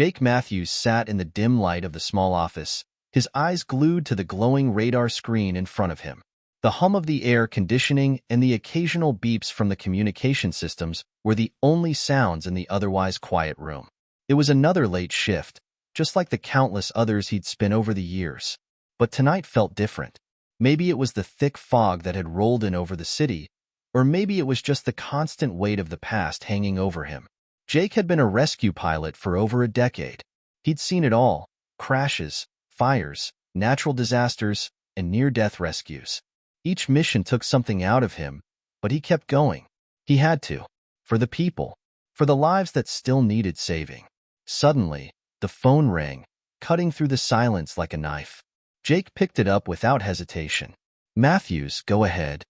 Jake Matthews sat in the dim light of the small office, his eyes glued to the glowing radar screen in front of him. The hum of the air conditioning and the occasional beeps from the communication systems were the only sounds in the otherwise quiet room. It was another late shift, just like the countless others he'd spent over the years. But tonight felt different. Maybe it was the thick fog that had rolled in over the city, or maybe it was just the constant weight of the past hanging over him. Jake had been a rescue pilot for over a decade. He'd seen it all: crashes, fires, natural disasters, and near-death rescues. Each mission took something out of him, but he kept going. He had to. For the people. For the lives that still needed saving. Suddenly, the phone rang, cutting through the silence like a knife. Jake picked it up without hesitation. "Matthews, go ahead."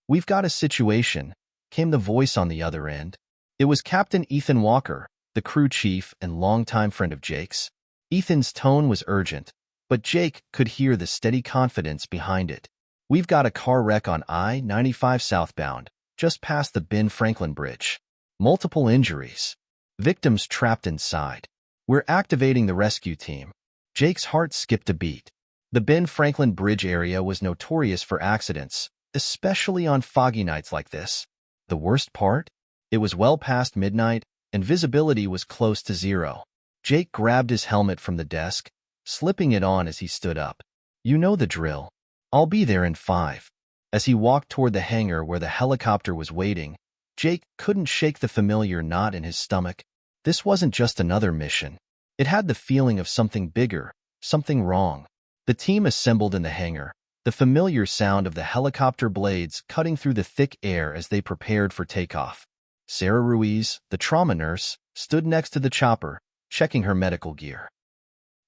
"We've got a situation," came the voice on the other end. It was Captain Ethan Walker, the crew chief and longtime friend of Jake's. Ethan's tone was urgent, but Jake could hear the steady confidence behind it. "We've got a car wreck on I-95 southbound, just past the Ben Franklin Bridge. Multiple injuries. Victims trapped inside. We're activating the rescue team." Jake's heart skipped a beat. The Ben Franklin Bridge area was notorious for accidents, especially on foggy nights like this. The worst part? It was well past midnight, and visibility was close to zero. Jake grabbed his helmet from the desk, slipping it on as he stood up. "You know the drill. I'll be there in 5. As he walked toward the hangar where the helicopter was waiting, Jake couldn't shake the familiar knot in his stomach. This wasn't just another mission. It had the feeling of something bigger, something wrong. The team assembled in the hangar, the familiar sound of the helicopter blades cutting through the thick air as they prepared for takeoff. Sarah Ruiz, the trauma nurse, stood next to the chopper, checking her medical gear.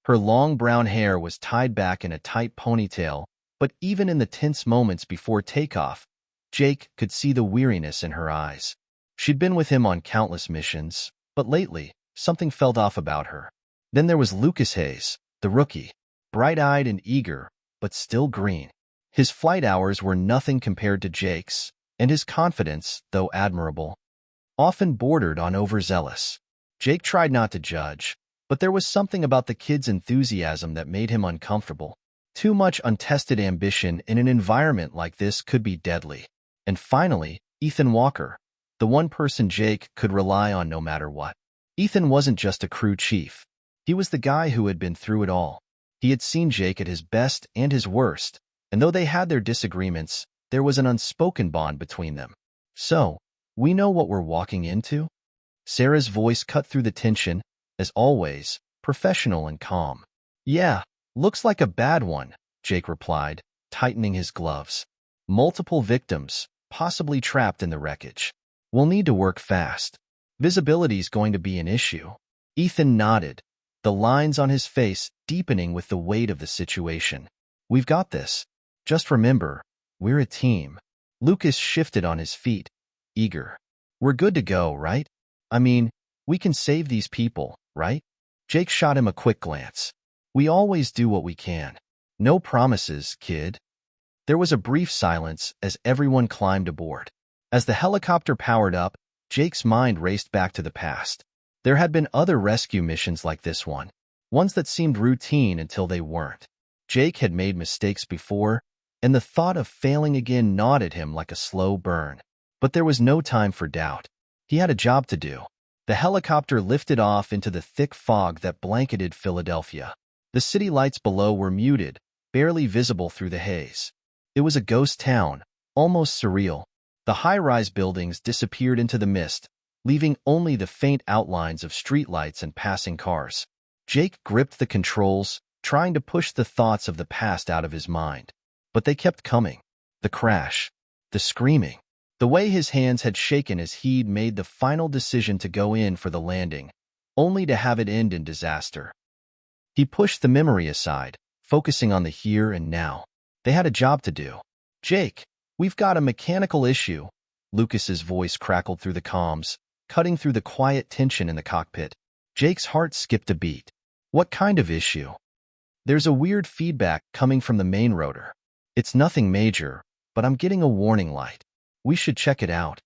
Her long brown hair was tied back in a tight ponytail, but even in the tense moments before takeoff, Jake could see the weariness in her eyes. She'd been with him on countless missions, but lately, something felt off about her. Then there was Lucas Hayes, the rookie, bright-eyed and eager, but still green. His flight hours were nothing compared to Jake's, and his confidence, though admirable, often bordered on overzealous. Jake tried not to judge, but there was something about the kid's enthusiasm that made him uncomfortable. Too much untested ambition in an environment like this could be deadly. And finally, Ethan Walker, the one person Jake could rely on no matter what. Ethan wasn't just a crew chief. He was the guy who had been through it all. He had seen Jake at his best and his worst, and though they had their disagreements, there was an unspoken bond between them. "So, we know what we're walking into?" Sarah's voice cut through the tension, as always, professional and calm. "Yeah, looks like a bad one," Jake replied, tightening his gloves. "Multiple victims, possibly trapped in the wreckage. We'll need to work fast. Visibility's going to be an issue." Ethan nodded, the lines on his face deepening with the weight of the situation. "We've got this. Just remember, we're a team." Lucas shifted on his feet, eager. "We're good to go, right? I mean, we can save these people, right?" Jake shot him a quick glance. "We always do what we can. No promises, kid." There was a brief silence as everyone climbed aboard. As the helicopter powered up, Jake's mind raced back to the past. There had been other rescue missions like this one, ones that seemed routine until they weren't. Jake had made mistakes before, and the thought of failing again gnawed at him like a slow burn. But there was no time for doubt. He had a job to do. The helicopter lifted off into the thick fog that blanketed Philadelphia. The city lights below were muted, barely visible through the haze. It was a ghost town, almost surreal. The high-rise buildings disappeared into the mist, leaving only the faint outlines of streetlights and passing cars. Jake gripped the controls, trying to push the thoughts of the past out of his mind. But they kept coming. The crash. The screaming. The way his hands had shaken as he'd made the final decision to go in for the landing, only to have it end in disaster. He pushed the memory aside, focusing on the here and now. They had a job to do. "Jake, we've got a mechanical issue." Lucas's voice crackled through the comms, cutting through the quiet tension in the cockpit. Jake's heart skipped a beat. "What kind of issue?" "There's a weird feedback coming from the main rotor. It's nothing major, but I'm getting a warning light. We should check it out."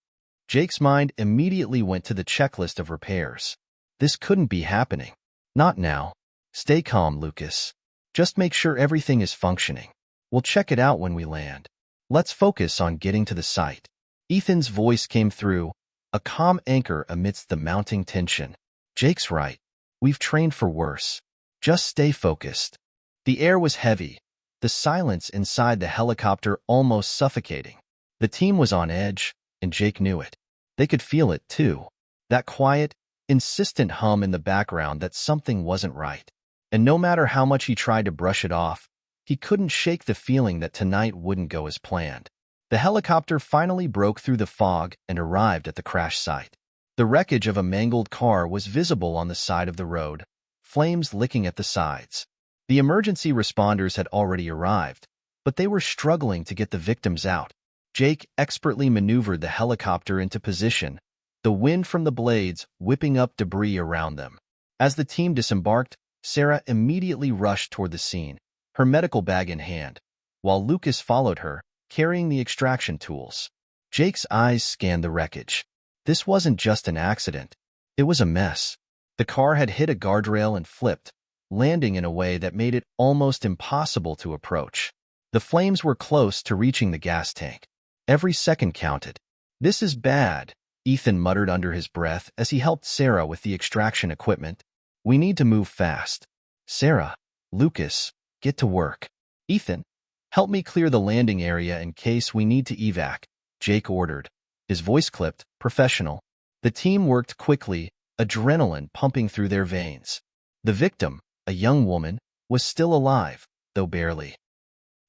Jake's mind immediately went to the checklist of repairs. This couldn't be happening. Not now. Stay calm, Lucas. Just make sure everything is functioning. We'll check it out when we land. Let's focus on getting to the site. Ethan's voice came through, a calm anchor amidst the mounting tension. Jake's right. We've trained for worse. Just stay focused. The air was heavy, the silence inside the helicopter almost suffocating. The team was on edge, and Jake knew it. They could feel it, too. That quiet, insistent hum in the background that something wasn't right. And no matter how much he tried to brush it off, he couldn't shake the feeling that tonight wouldn't go as planned. The helicopter finally broke through the fog and arrived at the crash site. The wreckage of a mangled car was visible on the side of the road, flames licking at the sides. The emergency responders had already arrived, but they were struggling to get the victims out. Jake expertly maneuvered the helicopter into position, the wind from the blades whipping up debris around them. As the team disembarked, Sarah immediately rushed toward the scene, her medical bag in hand, while Lucas followed her, carrying the extraction tools. Jake's eyes scanned the wreckage. This wasn't just an accident. It was a mess. The car had hit a guardrail and flipped, landing in a way that made it almost impossible to approach. The flames were close to reaching the gas tank. Every second counted. "This is bad," Ethan muttered under his breath as he helped Sarah with the extraction equipment. "We need to move fast. Sarah, Lucas, get to work. Ethan, help me clear the landing area in case we need to evac," Jake ordered. His voice clipped, professional. The team worked quickly, adrenaline pumping through their veins. The victim, a young woman, was still alive, though barely.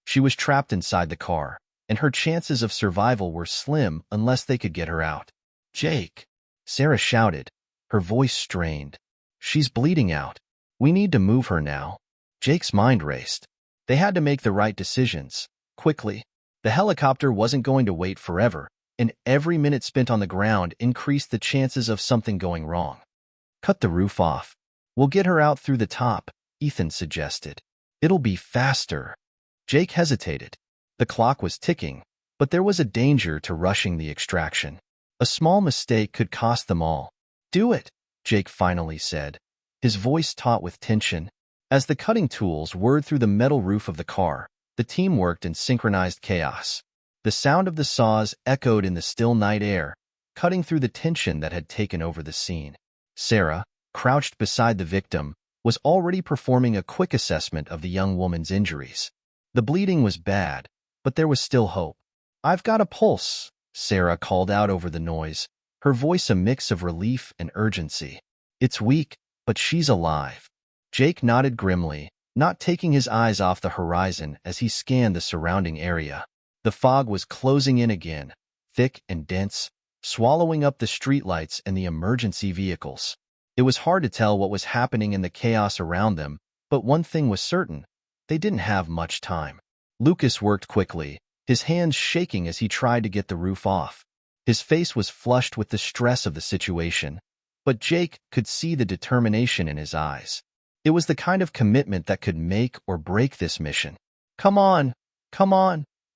She was trapped inside the car, and her chances of survival were slim unless they could get her out. "Jake," Sarah shouted, her voice strained. "She's bleeding out. We need to move her now." Jake's mind raced. They had to make the right decisions, quickly. The helicopter wasn't going to wait forever, and every minute spent on the ground increased the chances of something going wrong. "Cut the roof off. We'll get her out through the top," Ethan suggested. "It'll be faster." Jake hesitated. The clock was ticking, but there was a danger to rushing the extraction. A small mistake could cost them all. "Do it," Jake finally said, his voice taut with tension. As the cutting tools whirred through the metal roof of the car, the team worked in synchronized chaos. The sound of the saws echoed in the still night air, cutting through the tension that had taken over the scene. Sarah, crouched beside the victim, was already performing a quick assessment of the young woman's injuries. The bleeding was bad, but there was still hope. "I've got a pulse," Sarah called out over the noise, her voice a mix of relief and urgency. "It's weak, but she's alive." Jake nodded grimly, not taking his eyes off the horizon as he scanned the surrounding area. The fog was closing in again, thick and dense, swallowing up the streetlights and the emergency vehicles. It was hard to tell what was happening in the chaos around them, but one thing was certain: they didn't have much time. Lucas worked quickly, his hands shaking as he tried to get the roof off. His face was flushed with the stress of the situation, but Jake could see the determination in his eyes. It was the kind of commitment that could make or break this mission. Come on,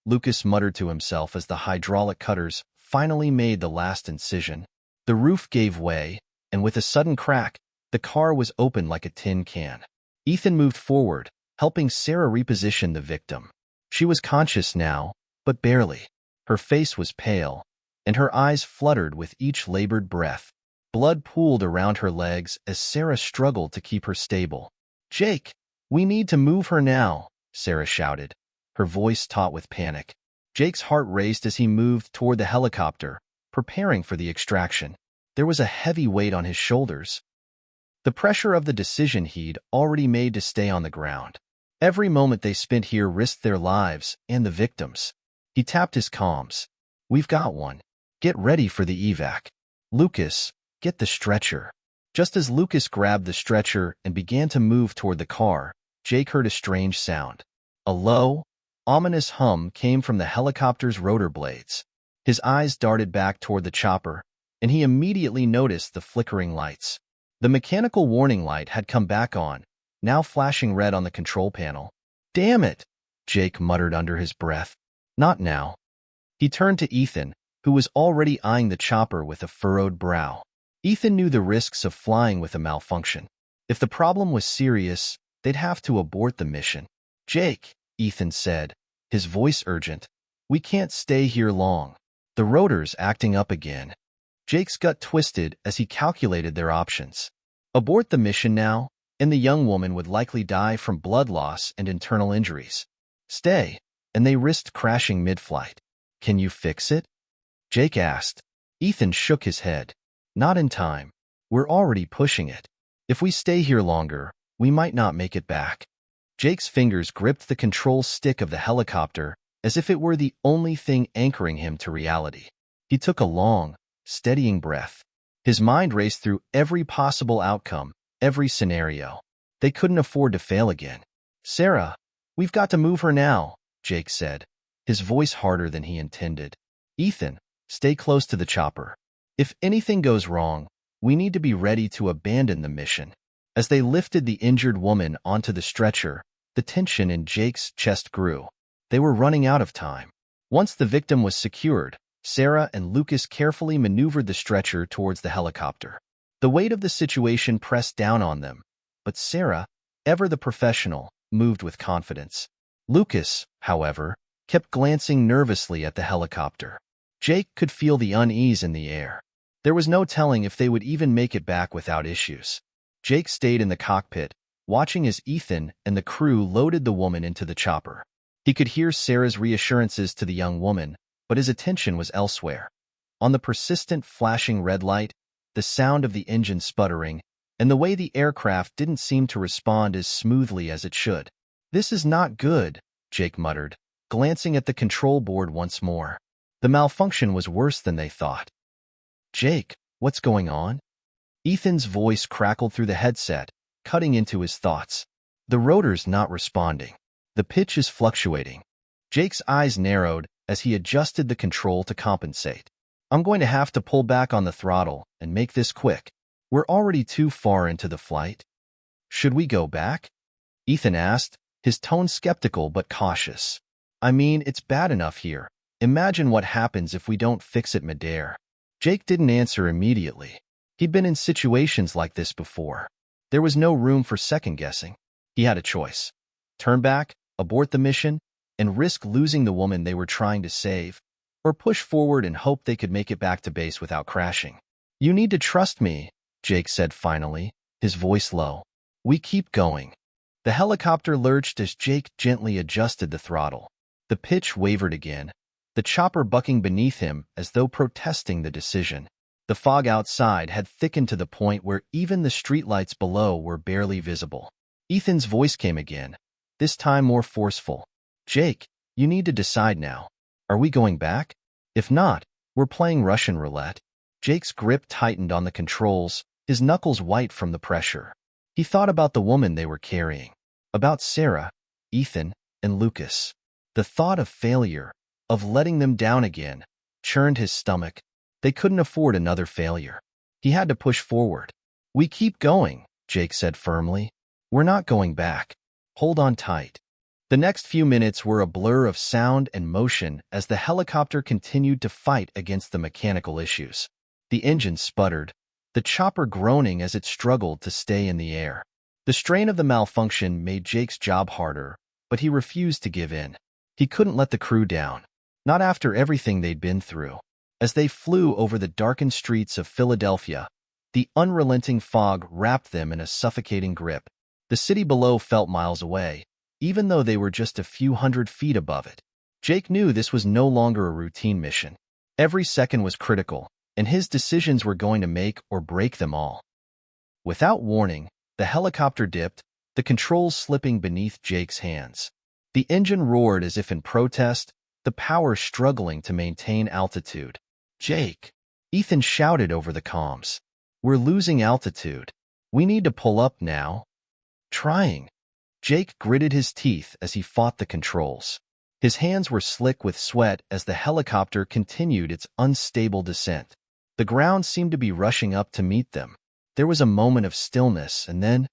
Lucas muttered to himself as the hydraulic cutters finally made the last incision. The roof gave way, and with a sudden crack, the car was open like a tin can. Ethan moved forward, helping Sarah reposition the victim. She was conscious now, but barely. Her face was pale, and her eyes fluttered with each labored breath. Blood pooled around her legs as Sarah struggled to keep her stable. "Jake, we need to move her now," Sarah shouted, her voice taut with panic. Jake's heart raced as he moved toward the helicopter, preparing for the extraction. There was a heavy weight on his shoulders, the pressure of the decision he'd already made to stay on the ground. Every moment they spent here risked their lives and the victims. He tapped his comms. "We've got one. Get ready for the evac. Lucas, get the stretcher." Just as Lucas grabbed the stretcher and began to move toward the car, Jake heard a strange sound. A low, ominous hum came from the helicopter's rotor blades. His eyes darted back toward the chopper, and he immediately noticed the flickering lights. The mechanical warning light had come back on, now flashing red on the control panel. "Damn it," Jake muttered under his breath. "Not now." He turned to Ethan, who was already eyeing the chopper with a furrowed brow. Ethan knew the risks of flying with a malfunction. If the problem was serious, they'd have to abort the mission. Jake, Ethan said, his voice urgent, we can't stay here long. The rotor's acting up again. Jake's gut twisted as he calculated their options. Abort the mission now, and the young woman would likely die from blood loss and internal injuries. Stay, and they risked crashing mid-flight. Can you fix it? Jake asked. Ethan shook his head. Not in time. We're already pushing it. If we stay here longer, we might not make it back. Jake's fingers gripped the control stick of the helicopter as if it were the only thing anchoring him to reality. He took a long, steadying breath. His mind raced through every possible outcome, every scenario. They couldn't afford to fail again. Sarah, we've got to move her now, Jake said, his voice harder than he intended. Ethan, stay close to the chopper. If anything goes wrong, we need to be ready to abandon the mission. As they lifted the injured woman onto the stretcher, the tension in Jake's chest grew. They were running out of time. Once the victim was secured, Sarah and Lucas carefully maneuvered the stretcher towards the helicopter. The weight of the situation pressed down on them, but Sarah, ever the professional, moved with confidence. Lucas, however, kept glancing nervously at the helicopter. Jake could feel the unease in the air. There was no telling if they would even make it back without issues. Jake stayed in the cockpit, watching as Ethan and the crew loaded the woman into the chopper. He could hear Sarah's reassurances to the young woman, but his attention was elsewhere. On the persistent flashing red light, the sound of the engine sputtering, and the way the aircraft didn't seem to respond as smoothly as it should. This is not good, Jake muttered, glancing at the control board once more. The malfunction was worse than they thought. Jake, what's going on? Ethan's voice crackled through the headset, cutting into his thoughts. The rotor's not responding. The pitch is fluctuating. Jake's eyes narrowed as he adjusted the control to compensate. I'm going to have to pull back on the throttle and make this quick. We're already too far into the flight. Should we go back? Ethan asked, his tone skeptical but cautious. I mean, it's bad enough here. Imagine what happens if we don't fix it midair. Jake didn't answer immediately. He'd been in situations like this before. There was no room for second-guessing. He had a choice. Turn back, abort the mission, and risk losing the woman they were trying to save, or push forward and hope they could make it back to base without crashing. You need to trust me, Jake said finally, his voice low. We keep going. The helicopter lurched as Jake gently adjusted the throttle. The pitch wavered again, the chopper bucking beneath him as though protesting the decision. The fog outside had thickened to the point where even the streetlights below were barely visible. Ethan's voice came again, this time more forceful. Jake, you need to decide now. Are we going back? If not, we're playing Russian roulette. Jake's grip tightened on the controls, his knuckles white from the pressure. He thought about the woman they were carrying, about Sarah, Ethan, and Lucas. The thought of failure, of letting them down again, churned his stomach. They couldn't afford another failure. He had to push forward. We keep going, Jake said firmly. We're not going back. Hold on tight. The next few minutes were a blur of sound and motion as the helicopter continued to fight against the mechanical issues. The engine sputtered, the chopper groaning as it struggled to stay in the air. The strain of the malfunction made Jake's job harder, but he refused to give in. He couldn't let the crew down, not after everything they'd been through. As they flew over the darkened streets of Philadelphia, the unrelenting fog wrapped them in a suffocating grip. The city below felt miles away, even though they were just a few hundred feet above it. Jake knew this was no longer a routine mission. Every second was critical, and his decisions were going to make or break them all. Without warning, the helicopter dipped, the controls slipping beneath Jake's hands. The engine roared as if in protest, the power struggling to maintain altitude. Jake, Ethan shouted over the comms. We're losing altitude. We need to pull up now. Trying. Jake gritted his teeth as he fought the controls. His hands were slick with sweat as the helicopter continued its unstable descent. The ground seemed to be rushing up to meet them. There was a moment of stillness, and then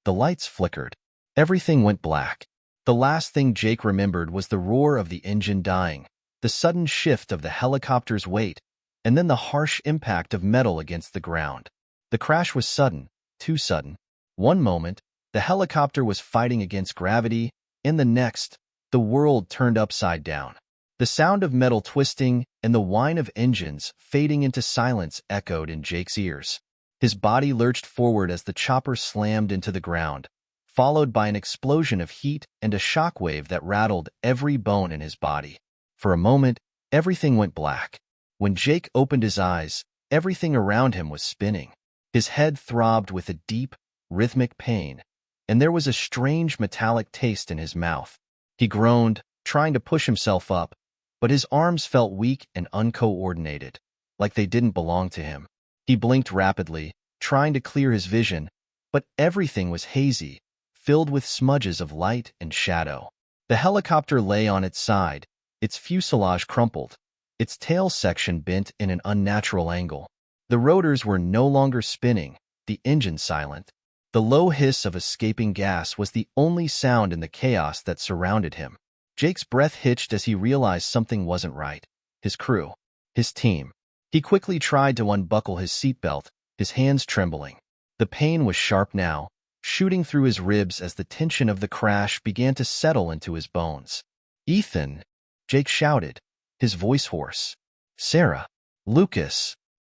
the lights flickered. Everything went black. The last thing Jake remembered was the roar of the engine dying, the sudden shift of the helicopter's weight, and then the harsh impact of metal against the ground. The crash was sudden, too sudden. One moment, the helicopter was fighting against gravity, and the next, the world turned upside down. The sound of metal twisting and the whine of engines fading into silence echoed in Jake's ears. His body lurched forward as the chopper slammed into the ground, followed by an explosion of heat and a shockwave that rattled every bone in his body. For a moment, everything went black. When Jake opened his eyes, everything around him was spinning. His head throbbed with a deep, rhythmic pain, and there was a strange metallic taste in his mouth. He groaned, trying to push himself up, but his arms felt weak and uncoordinated, like they didn't belong to him. He blinked rapidly, trying to clear his vision, but everything was hazy, filled with smudges of light and shadow. The helicopter lay on its side, its fuselage crumpled, its tail section bent in an unnatural angle. The rotors were no longer spinning, the engine silent. The low hiss of escaping gas was the only sound in the chaos that surrounded him. Jake's breath hitched as he realized something wasn't right. His crew. His team. He quickly tried to unbuckle his seatbelt, his hands trembling. The pain was sharp now, shooting through his ribs as the tension of the crash began to settle into his bones. "Ethan!" Jake shouted, his voice hoarse. "Sarah! Lucas!"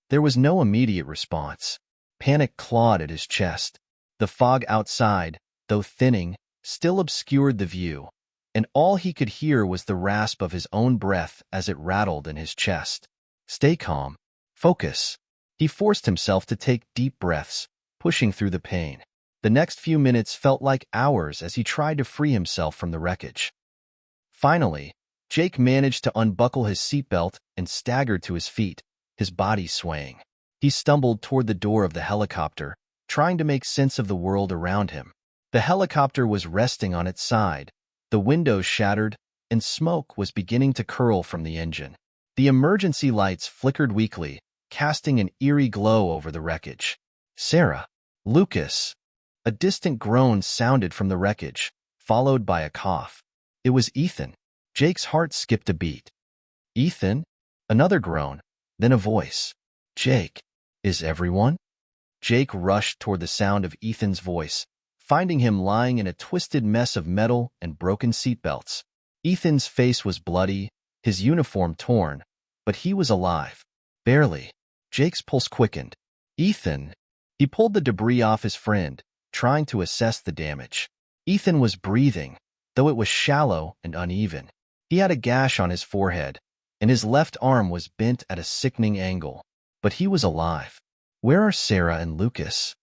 There was no immediate response. Panic clawed at his chest. The fog outside, though thinning, still obscured the view, and all he could hear was the rasp of his own breath as it rattled in his chest. Stay calm. Focus. He forced himself to take deep breaths, pushing through the pain. The next few minutes felt like hours as he tried to free himself from the wreckage. Finally, Jake managed to unbuckle his seatbelt and staggered to his feet, his body swaying. He stumbled toward the door of the helicopter, trying to make sense of the world around him. The helicopter was resting on its side, the windows shattered, and smoke was beginning to curl from the engine. The emergency lights flickered weakly, casting an eerie glow over the wreckage. "Sarah! Lucas!" A distant groan sounded from the wreckage, followed by a cough. It was Ethan. Jake's heart skipped a beat. "Ethan?" Another groan, then a voice. "Jake, is everyone?" Jake rushed toward the sound of Ethan's voice, finding him lying in a twisted mess of metal and broken seatbelts. Ethan's face was bloody, his uniform torn, but he was alive. Barely. Jake's pulse quickened. "Ethan!" He pulled the debris off his friend, trying to assess the damage. Ethan was breathing, though it was shallow and uneven. He had a gash on his forehead, and his left arm was bent at a sickening angle. But he was alive. "Where are Sarah and Lucas?"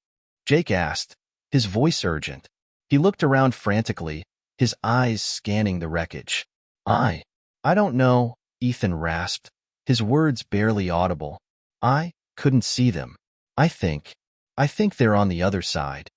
Jake asked, his voice urgent. He looked around frantically, his eyes scanning the wreckage. I don't know," Ethan rasped, his words barely audible. "I couldn't see them. I think they're on the other side."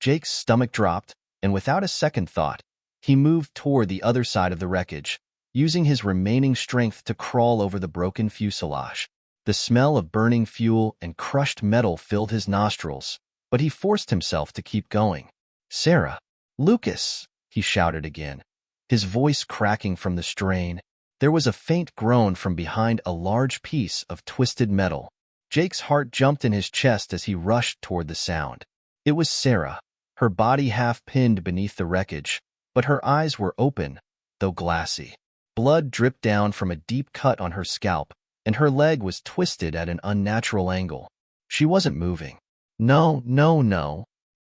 Jake's stomach dropped, and without a second thought, he moved toward the other side of the wreckage, using his remaining strength to crawl over the broken fuselage. The smell of burning fuel and crushed metal filled his nostrils, but he forced himself to keep going. "Sarah! Lucas!" he shouted again, his voice cracking from the strain. There was a faint groan from behind a large piece of twisted metal. Jake's heart jumped in his chest as he rushed toward the sound. It was Sarah, her body half pinned beneath the wreckage, but her eyes were open, though glassy. Blood dripped down from a deep cut on her scalp, and her leg was twisted at an unnatural angle. She wasn't moving. "No, no, no,"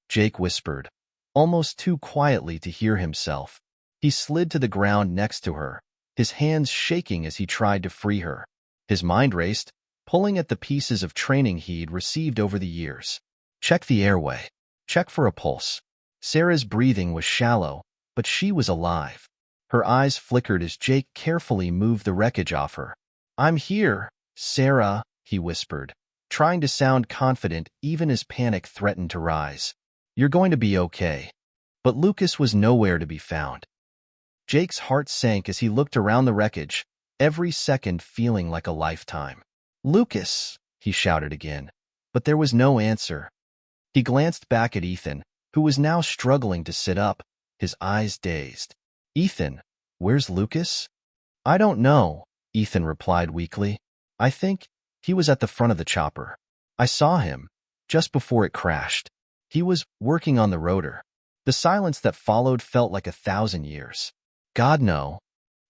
Jake whispered, almost too quietly to hear himself. He slid to the ground next to her, his hands shaking as he tried to free her. His mind raced, pulling at the pieces of training he'd received over the years. Check the airway. Check for a pulse. Sarah's breathing was shallow, but she was alive. Her eyes flickered as Jake carefully moved the wreckage off her. "I'm here, Sarah," he whispered, trying to sound confident even as panic threatened to rise. "You're going to be okay." But Lucas was nowhere to be found. Jake's heart sank as he looked around the wreckage, every second feeling like a lifetime. "Lucas!" he shouted again, but there was no answer. He glanced back at Ethan, who was now struggling to sit up, his eyes dazed. "Ethan, where's Lucas?" "I don't know," Ethan replied weakly. "I think he was at the front of the chopper. I saw him just before it crashed." He was working on the rotor. The silence that followed felt like 1,000 years. God, no,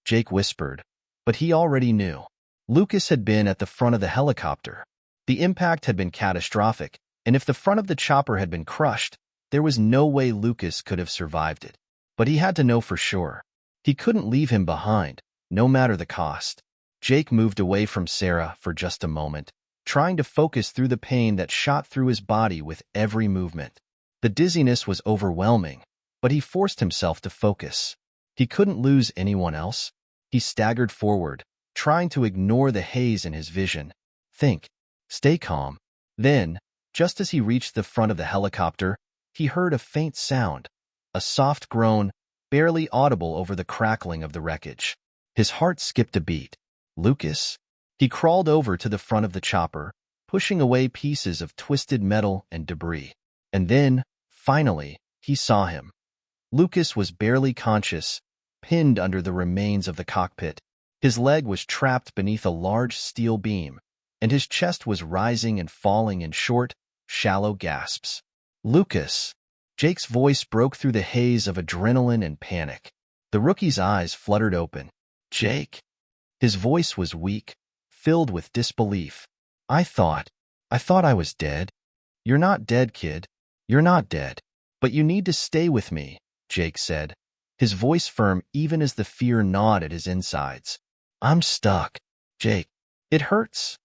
Jake whispered, but he already knew. Lucas had been at the front of the helicopter. The impact had been catastrophic, and if the front of the chopper had been crushed, there was no way Lucas could have survived it. But he had to know for sure. He couldn't leave him behind, no matter the cost. Jake moved away from Sarah for just a moment, trying to focus through the pain that shot through his body with every movement. The dizziness was overwhelming, but he forced himself to focus. He couldn't lose anyone else. He staggered forward, trying to ignore the haze in his vision. Think. Stay calm. Then, just as he reached the front of the helicopter, he heard a faint sound, a soft groan, barely audible over the crackling of the wreckage. His heart skipped a beat. Lucas? He crawled over to the front of the chopper, pushing away pieces of twisted metal and debris. And then, finally, he saw him. Lucas was barely conscious, pinned under the remains of the cockpit. His leg was trapped beneath a large steel beam, and his chest was rising and falling in short, shallow gasps. Lucas! Jake's voice broke through the haze of adrenaline and panic. The rookie's eyes fluttered open. Jake? His voice was weak, filled with disbelief. I thought I was dead. You're not dead, kid. You're not dead. But you need to stay with me, Jake said, his voice firm even as the fear gnawed at his insides. I'm stuck, Jake. It hurts,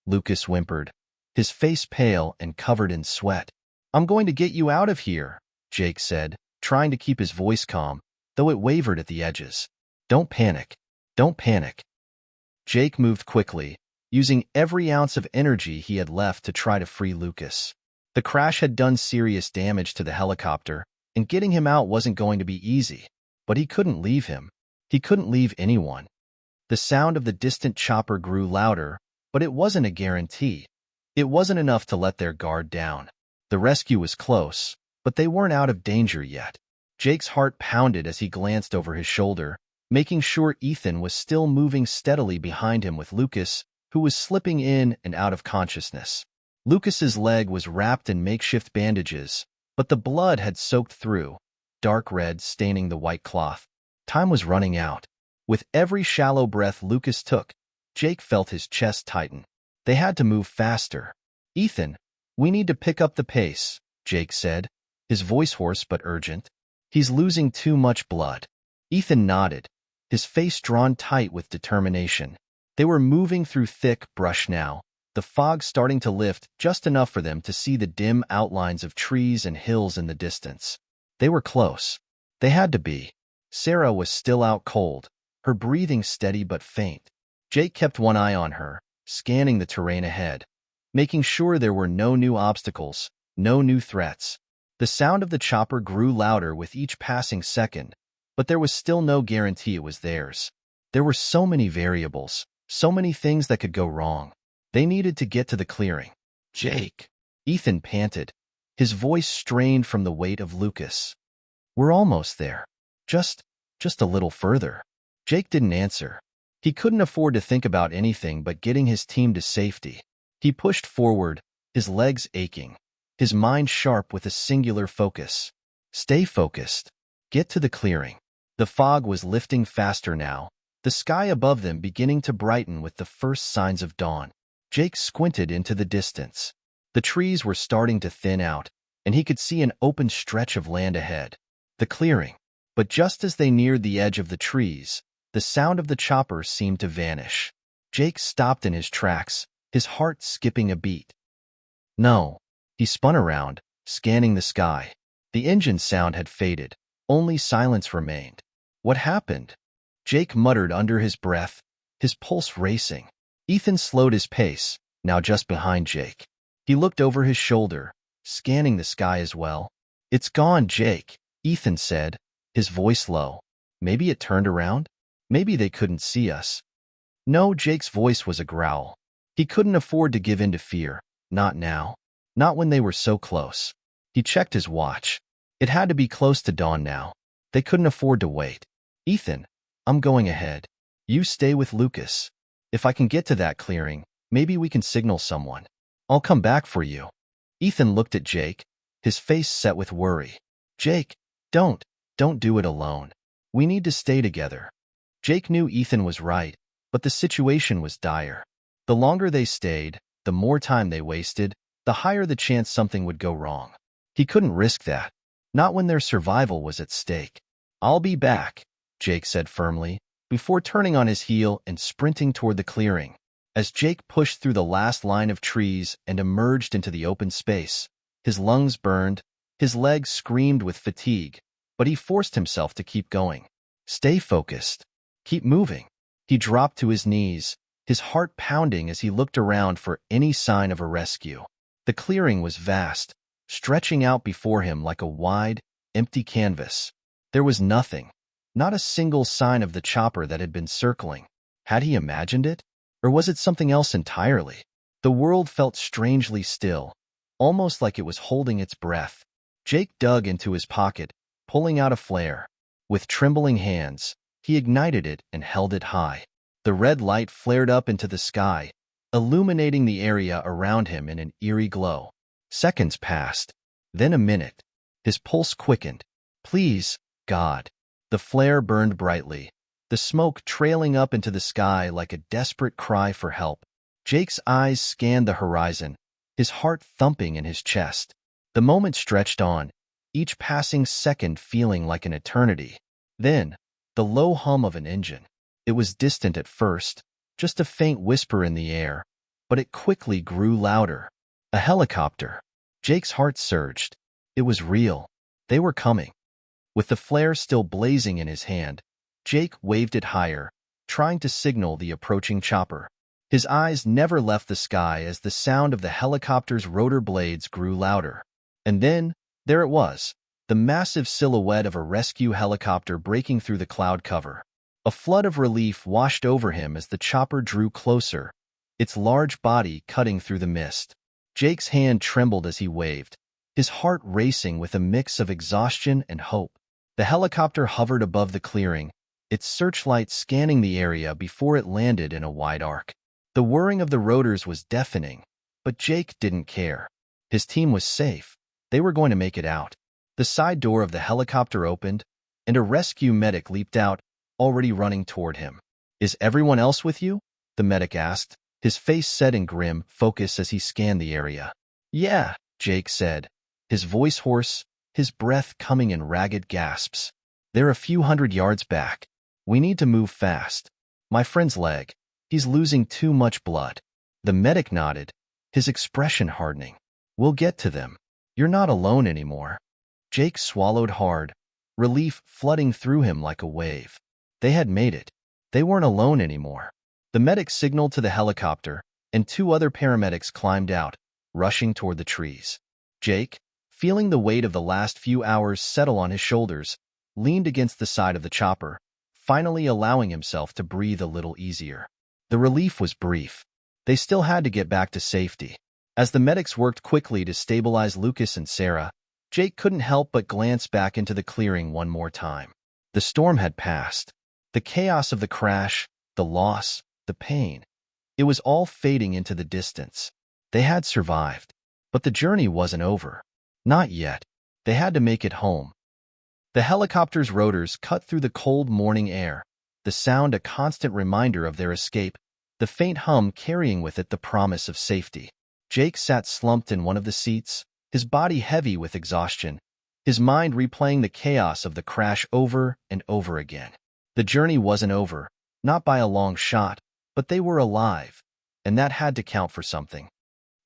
Lucas whimpered, his face pale and covered in sweat. I'm going to get you out of here, Jake said, trying to keep his voice calm, though it wavered at the edges. Don't panic. Don't panic. Jake moved quickly, using every ounce of energy he had left to try to free Lucas. The crash had done serious damage to the helicopter, and getting him out wasn't going to be easy. But he couldn't leave him. He couldn't leave anyone. The sound of the distant chopper grew louder, but it wasn't a guarantee. It wasn't enough to let their guard down. The rescue was close, but they weren't out of danger yet. Jake's heart pounded as he glanced over his shoulder, making sure Ethan was still moving steadily behind him with Lucas, who was slipping in and out of consciousness. Lucas's leg was wrapped in makeshift bandages, but the blood had soaked through, dark red staining the white cloth. Time was running out. With every shallow breath Lucas took, Jake felt his chest tighten. They had to move faster. Ethan, we need to pick up the pace, Jake said, his voice hoarse but urgent. He's losing too much blood. Ethan nodded, his face drawn tight with determination. They were moving through thick brush now, the fog starting to lift just enough for them to see the dim outlines of trees and hills in the distance. They were close. They had to be. Sarah was still out cold, her breathing steady but faint. Jake kept one eye on her, scanning the terrain ahead, making sure there were no new obstacles, no new threats. The sound of the chopper grew louder with each passing second, but there was still no guarantee it was theirs. There were so many variables, so many things that could go wrong. They needed to get to the clearing. Jake, Ethan panted, his voice strained from the weight of Lucas. We're almost there. Just a little further. Jake didn't answer. He couldn't afford to think about anything but getting his team to safety. He pushed forward, his legs aching, his mind sharp with a singular focus. Stay focused. Get to the clearing. The fog was lifting faster now, the sky above them beginning to brighten with the first signs of dawn. Jake squinted into the distance. The trees were starting to thin out, and he could see an open stretch of land ahead. The clearing. But just as they neared the edge of the trees, the sound of the chopper seemed to vanish. Jake stopped in his tracks, his heart skipping a beat. No. He spun around, scanning the sky. The engine sound had faded. Only silence remained. What happened? Jake muttered under his breath, his pulse racing. Ethan slowed his pace, now just behind Jake. He looked over his shoulder, scanning the sky as well. It's gone, Jake, Ethan said, his voice low. Maybe it turned around? Maybe they couldn't see us. No, Jake's voice was a growl. He couldn't afford to give in to fear. Not now. Not when they were so close. He checked his watch. It had to be close to dawn now. They couldn't afford to wait. Ethan, I'm going ahead. You stay with Lucas. If I can get to that clearing, maybe we can signal someone. I'll come back for you. Ethan looked at Jake, his face set with worry. Jake, don't do it alone. We need to stay together. Jake knew Ethan was right, but the situation was dire. The longer they stayed, the more time they wasted, the higher the chance something would go wrong. He couldn't risk that, not when their survival was at stake. I'll be back, Jake said firmly, before turning on his heel and sprinting toward the clearing. As Jake pushed through the last line of trees and emerged into the open space, his lungs burned, his legs screamed with fatigue, but he forced himself to keep going. Stay focused. Keep moving. He dropped to his knees, his heart pounding as he looked around for any sign of a rescue. The clearing was vast, stretching out before him like a wide, empty canvas. There was nothing, not a single sign of the chopper that had been circling. Had he imagined it? Or was it something else entirely? The world felt strangely still, almost like it was holding its breath. Jake dug into his pocket, pulling out a flare. With trembling hands, he ignited it and held it high. The red light flared up into the sky, illuminating the area around him in an eerie glow. Seconds passed, then a minute. His pulse quickened. Please, God. The flare burned brightly, the smoke trailing up into the sky like a desperate cry for help. Jake's eyes scanned the horizon, his heart thumping in his chest. The moment stretched on, each passing second feeling like an eternity. Then, the low hum of an engine. It was distant at first, just a faint whisper in the air, but it quickly grew louder. A helicopter. Jake's heart surged. It was real. They were coming. With the flare still blazing in his hand, Jake waved it higher, trying to signal the approaching chopper. His eyes never left the sky as the sound of the helicopter's rotor blades grew louder. And then, there it was, the massive silhouette of a rescue helicopter breaking through the cloud cover. A flood of relief washed over him as the chopper drew closer, its large body cutting through the mist. Jake's hand trembled as he waved, his heart racing with a mix of exhaustion and hope. The helicopter hovered above the clearing, its searchlight scanning the area before it landed in a wide arc. The whirring of the rotors was deafening, but Jake didn't care. His team was safe. They were going to make it out. The side door of the helicopter opened, and a rescue medic leaped out, already running toward him. Is everyone else with you? The medic asked, his face set in grim focus as he scanned the area. Yeah, Jake said, his voice hoarse, his breath coming in ragged gasps. They're a few hundred yards back. We need to move fast. My friend's leg. He's losing too much blood. The medic nodded, his expression hardening. We'll get to them. You're not alone anymore. Jake swallowed hard, relief flooding through him like a wave. They had made it. They weren't alone anymore. The medic signaled to the helicopter, and two other paramedics climbed out, rushing toward the trees. Jake, feeling the weight of the last few hours settle on his shoulders, leaned against the side of the chopper, finally allowing himself to breathe a little easier. The relief was brief. They still had to get back to safety. As the medics worked quickly to stabilize Lucas and Sarah, Jake couldn't help but glance back into the clearing one more time. The storm had passed. The chaos of the crash, the loss, the pain. It was all fading into the distance. They had survived. But the journey wasn't over. Not yet. They had to make it home. The helicopter's rotors cut through the cold morning air, the sound a constant reminder of their escape, the faint hum carrying with it the promise of safety. Jake sat slumped in one of the seats, his body heavy with exhaustion, his mind replaying the chaos of the crash over and over again. The journey wasn't over, not by a long shot, but they were alive, and that had to count for something.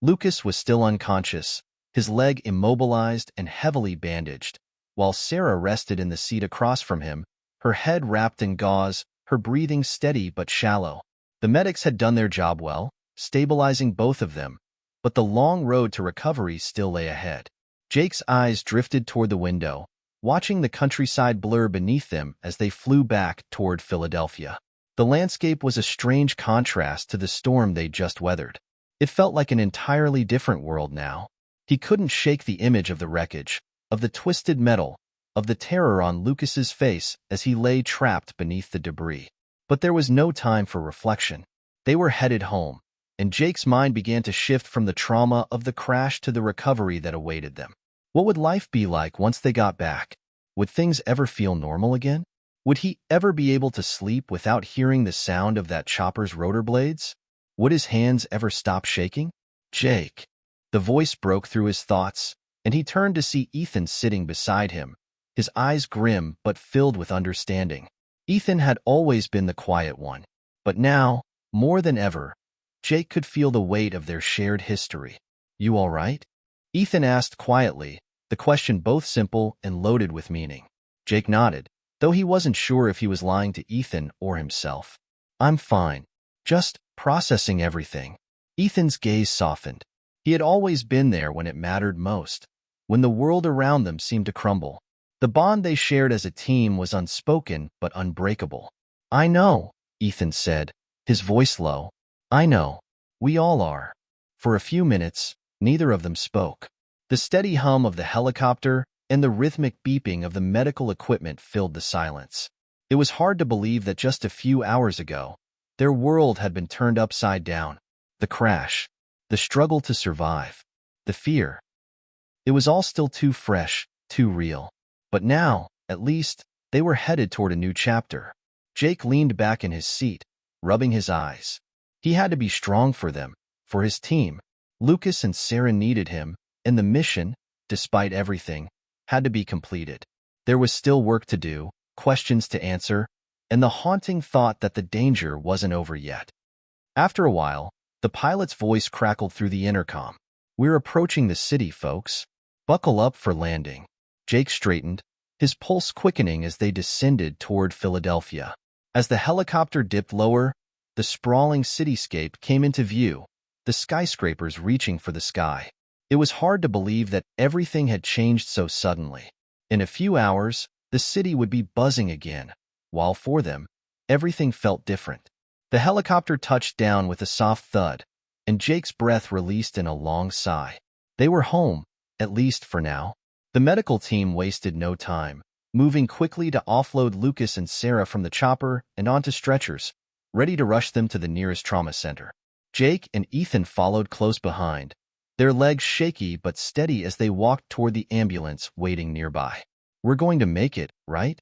Lucas was still unconscious, his leg immobilized and heavily bandaged, while Sarah rested in the seat across from him, her head wrapped in gauze, her breathing steady but shallow. The medics had done their job well, stabilizing both of them, but the long road to recovery still lay ahead. Jake's eyes drifted toward the window, watching the countryside blur beneath them as they flew back toward Philadelphia. The landscape was a strange contrast to the storm they'd just weathered. It felt like an entirely different world now. He couldn't shake the image of the wreckage, of the twisted metal, of the terror on Lucas's face as he lay trapped beneath the debris. But there was no time for reflection. They were headed home, and Jake's mind began to shift from the trauma of the crash to the recovery that awaited them. What would life be like once they got back? Would things ever feel normal again? Would he ever be able to sleep without hearing the sound of that chopper's rotor blades? Would his hands ever stop shaking? Jake. The voice broke through his thoughts, and he turned to see Ethan sitting beside him, his eyes grim but filled with understanding. Ethan had always been the quiet one, but now, more than ever, Jake could feel the weight of their shared history. You all right? Ethan asked quietly, the question both simple and loaded with meaning. Jake nodded, though he wasn't sure if he was lying to Ethan or himself. I'm fine. Just processing everything. Ethan's gaze softened. He had always been there when it mattered most, when the world around them seemed to crumble. The bond they shared as a team was unspoken but unbreakable. I know, Ethan said, his voice low. I know. We all are. For a few minutes, neither of them spoke. The steady hum of the helicopter and the rhythmic beeping of the medical equipment filled the silence. It was hard to believe that just a few hours ago, their world had been turned upside down. The crash, the struggle to survive, the fear. It was all still too fresh, too real. But now, at least, they were headed toward a new chapter. Jake leaned back in his seat, rubbing his eyes. He had to be strong for them, for his team. Lucas and Sarah needed him, and the mission, despite everything, had to be completed. There was still work to do, questions to answer, and the haunting thought that the danger wasn't over yet. After a while, the pilot's voice crackled through the intercom. We're approaching the city, folks. Buckle up for landing. Jake straightened, his pulse quickening as they descended toward Philadelphia. As the helicopter dipped lower, the sprawling cityscape came into view, the skyscrapers reaching for the sky. It was hard to believe that everything had changed so suddenly. In a few hours, the city would be buzzing again, while for them, everything felt different. The helicopter touched down with a soft thud, and Jake's breath released in a long sigh. They were home, at least for now. The medical team wasted no time, moving quickly to offload Lucas and Sarah from the chopper and onto stretchers, ready to rush them to the nearest trauma center. Jake and Ethan followed close behind, their legs shaky but steady as they walked toward the ambulance waiting nearby. We're going to make it, right?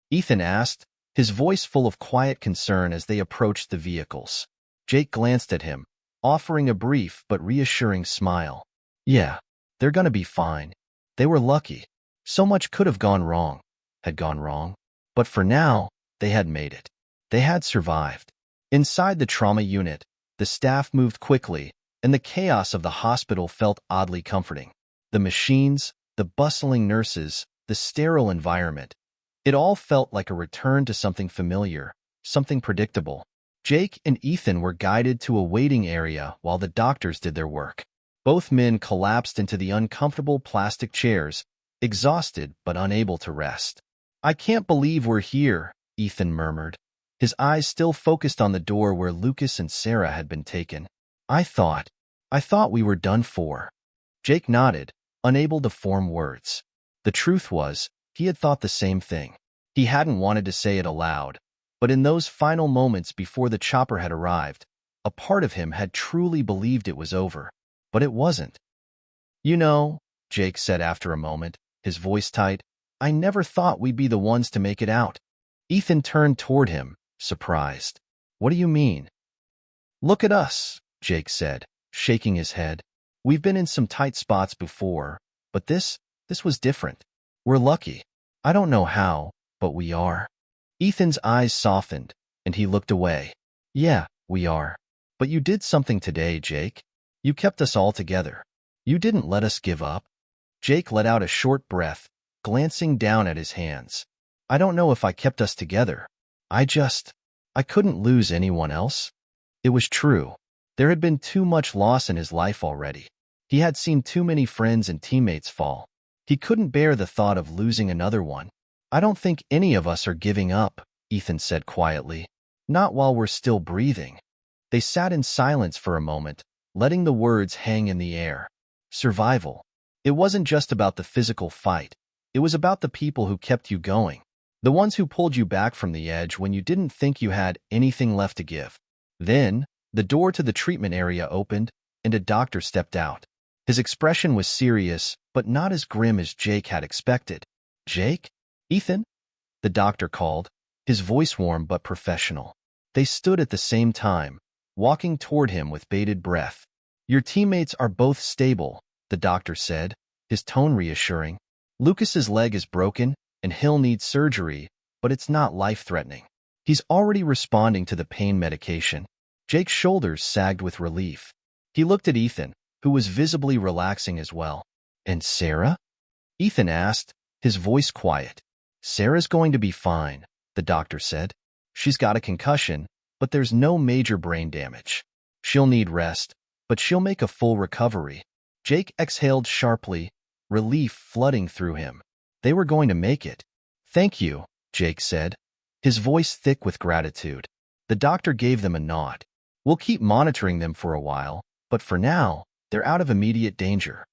Ethan asked, his voice full of quiet concern as they approached the vehicles. Jake glanced at him, offering a brief but reassuring smile. Yeah, they're gonna be fine. They were lucky. So much could have gone wrong, had gone wrong. But for now, they had made it. They had survived. Inside the trauma unit, the staff moved quickly, and the chaos of the hospital felt oddly comforting. The machines, the bustling nurses, the sterile environment. It all felt like a return to something familiar, something predictable. Jake and Ethan were guided to a waiting area while the doctors did their work. Both men collapsed into the uncomfortable plastic chairs, exhausted but unable to rest. I can't believe we're here, Ethan murmured, his eyes still focused on the door where Lucas and Sarah had been taken. I thought we were done for. Jake nodded, unable to form words. The truth was, he had thought the same thing. He hadn't wanted to say it aloud, but in those final moments before the chopper had arrived, a part of him had truly believed it was over. But it wasn't. You know, Jake said after a moment, his voice tight, I never thought we'd be the ones to make it out. Ethan turned toward him, surprised. What do you mean? Look at us, Jake said, shaking his head. We've been in some tight spots before, but this was different. We're lucky. I don't know how, but we are. Ethan's eyes softened, and he looked away. Yeah, we are. But you did something today, Jake. You kept us all together. You didn't let us give up. Jake let out a short breath, glancing down at his hands. I don't know if I kept us together. I couldn't lose anyone else. It was true. There had been too much loss in his life already. He had seen too many friends and teammates fall. He couldn't bear the thought of losing another one. I don't think any of us are giving up, Ethan said quietly. Not while we're still breathing. They sat in silence for a moment, letting the words hang in the air. Survival. It wasn't just about the physical fight. It was about the people who kept you going. The ones who pulled you back from the edge when you didn't think you had anything left to give. Then, the door to the treatment area opened, and a doctor stepped out. His expression was serious, but not as grim as Jake had expected. "Jake? Ethan?" the doctor called, his voice warm but professional. They stood at the same time, walking toward him with bated breath. "Your teammates are both stable," the doctor said, his tone reassuring. "Lucas's leg is broken, and he'll need surgery, but it's not life-threatening. He's already responding to the pain medication." Jake's shoulders sagged with relief. He looked at Ethan, who was visibly relaxing as well. "And Sarah?" Ethan asked, his voice quiet. "Sarah's going to be fine," the doctor said. "She's got a concussion, but there's no major brain damage. She'll need rest, but she'll make a full recovery." Jake exhaled sharply, relief flooding through him. They were going to make it. "Thank you," Jake said, his voice thick with gratitude. The doctor gave them a nod. "We'll keep monitoring them for a while, but for now, they're out of immediate danger."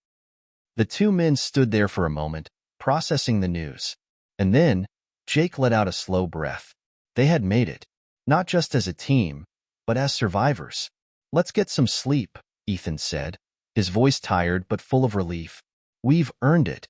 The two men stood there for a moment, processing the news. And then, Jake let out a slow breath. They had made it, not just as a team, but as survivors. "Let's get some sleep," Ethan said, his voice tired but full of relief. "We've earned it."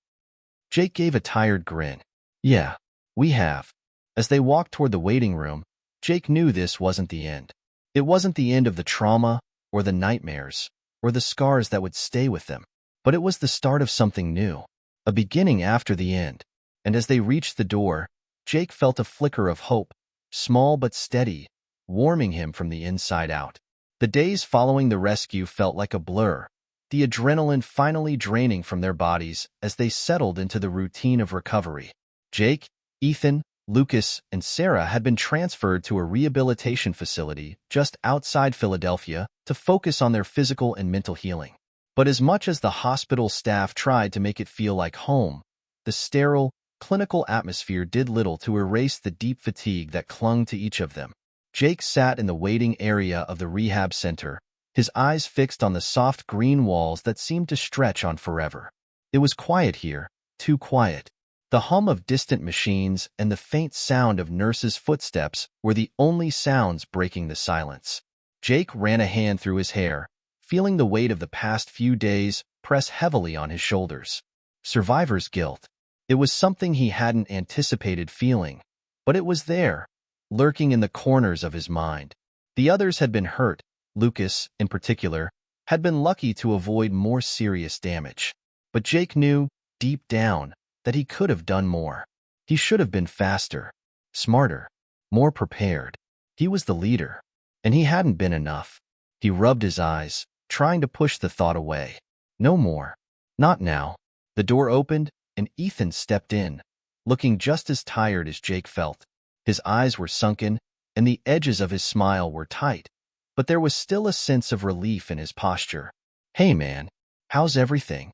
Jake gave a tired grin. "Yeah, we have." As they walked toward the waiting room, Jake knew this wasn't the end. It wasn't the end of the trauma, or the nightmares, or the scars that would stay with them. But it was the start of something new, a beginning after the end. And as they reached the door, Jake felt a flicker of hope, small but steady, warming him from the inside out. The days following the rescue felt like a blur, the adrenaline finally draining from their bodies as they settled into the routine of recovery. Jake, Ethan, Lucas, and Sarah had been transferred to a rehabilitation facility just outside Philadelphia to focus on their physical and mental healing. But as much as the hospital staff tried to make it feel like home, the sterile, clinical atmosphere did little to erase the deep fatigue that clung to each of them. Jake sat in the waiting area of the rehab center, his eyes fixed on the soft green walls that seemed to stretch on forever. It was quiet here, too quiet. The hum of distant machines and the faint sound of nurses' footsteps were the only sounds breaking the silence. Jake ran a hand through his hair, feeling the weight of the past few days press heavily on his shoulders. Survivor's guilt. It was something he hadn't anticipated feeling, but it was there, lurking in the corners of his mind. The others had been hurt. Lucas, in particular, had been lucky to avoid more serious damage. But Jake knew, deep down, that he could have done more. He should have been faster, smarter, more prepared. He was the leader, and he hadn't been enough. He rubbed his eyes, trying to push the thought away. No more. Not now. The door opened, and Ethan stepped in, looking just as tired as Jake felt. His eyes were sunken, and the edges of his smile were tight, but there was still a sense of relief in his posture. "Hey man, how's everything?"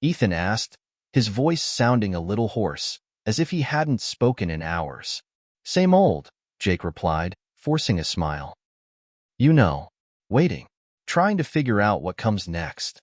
Ethan asked, his voice sounding a little hoarse, as if he hadn't spoken in hours. "Same old," Jake replied, forcing a smile. "You know, waiting, trying to figure out what comes next."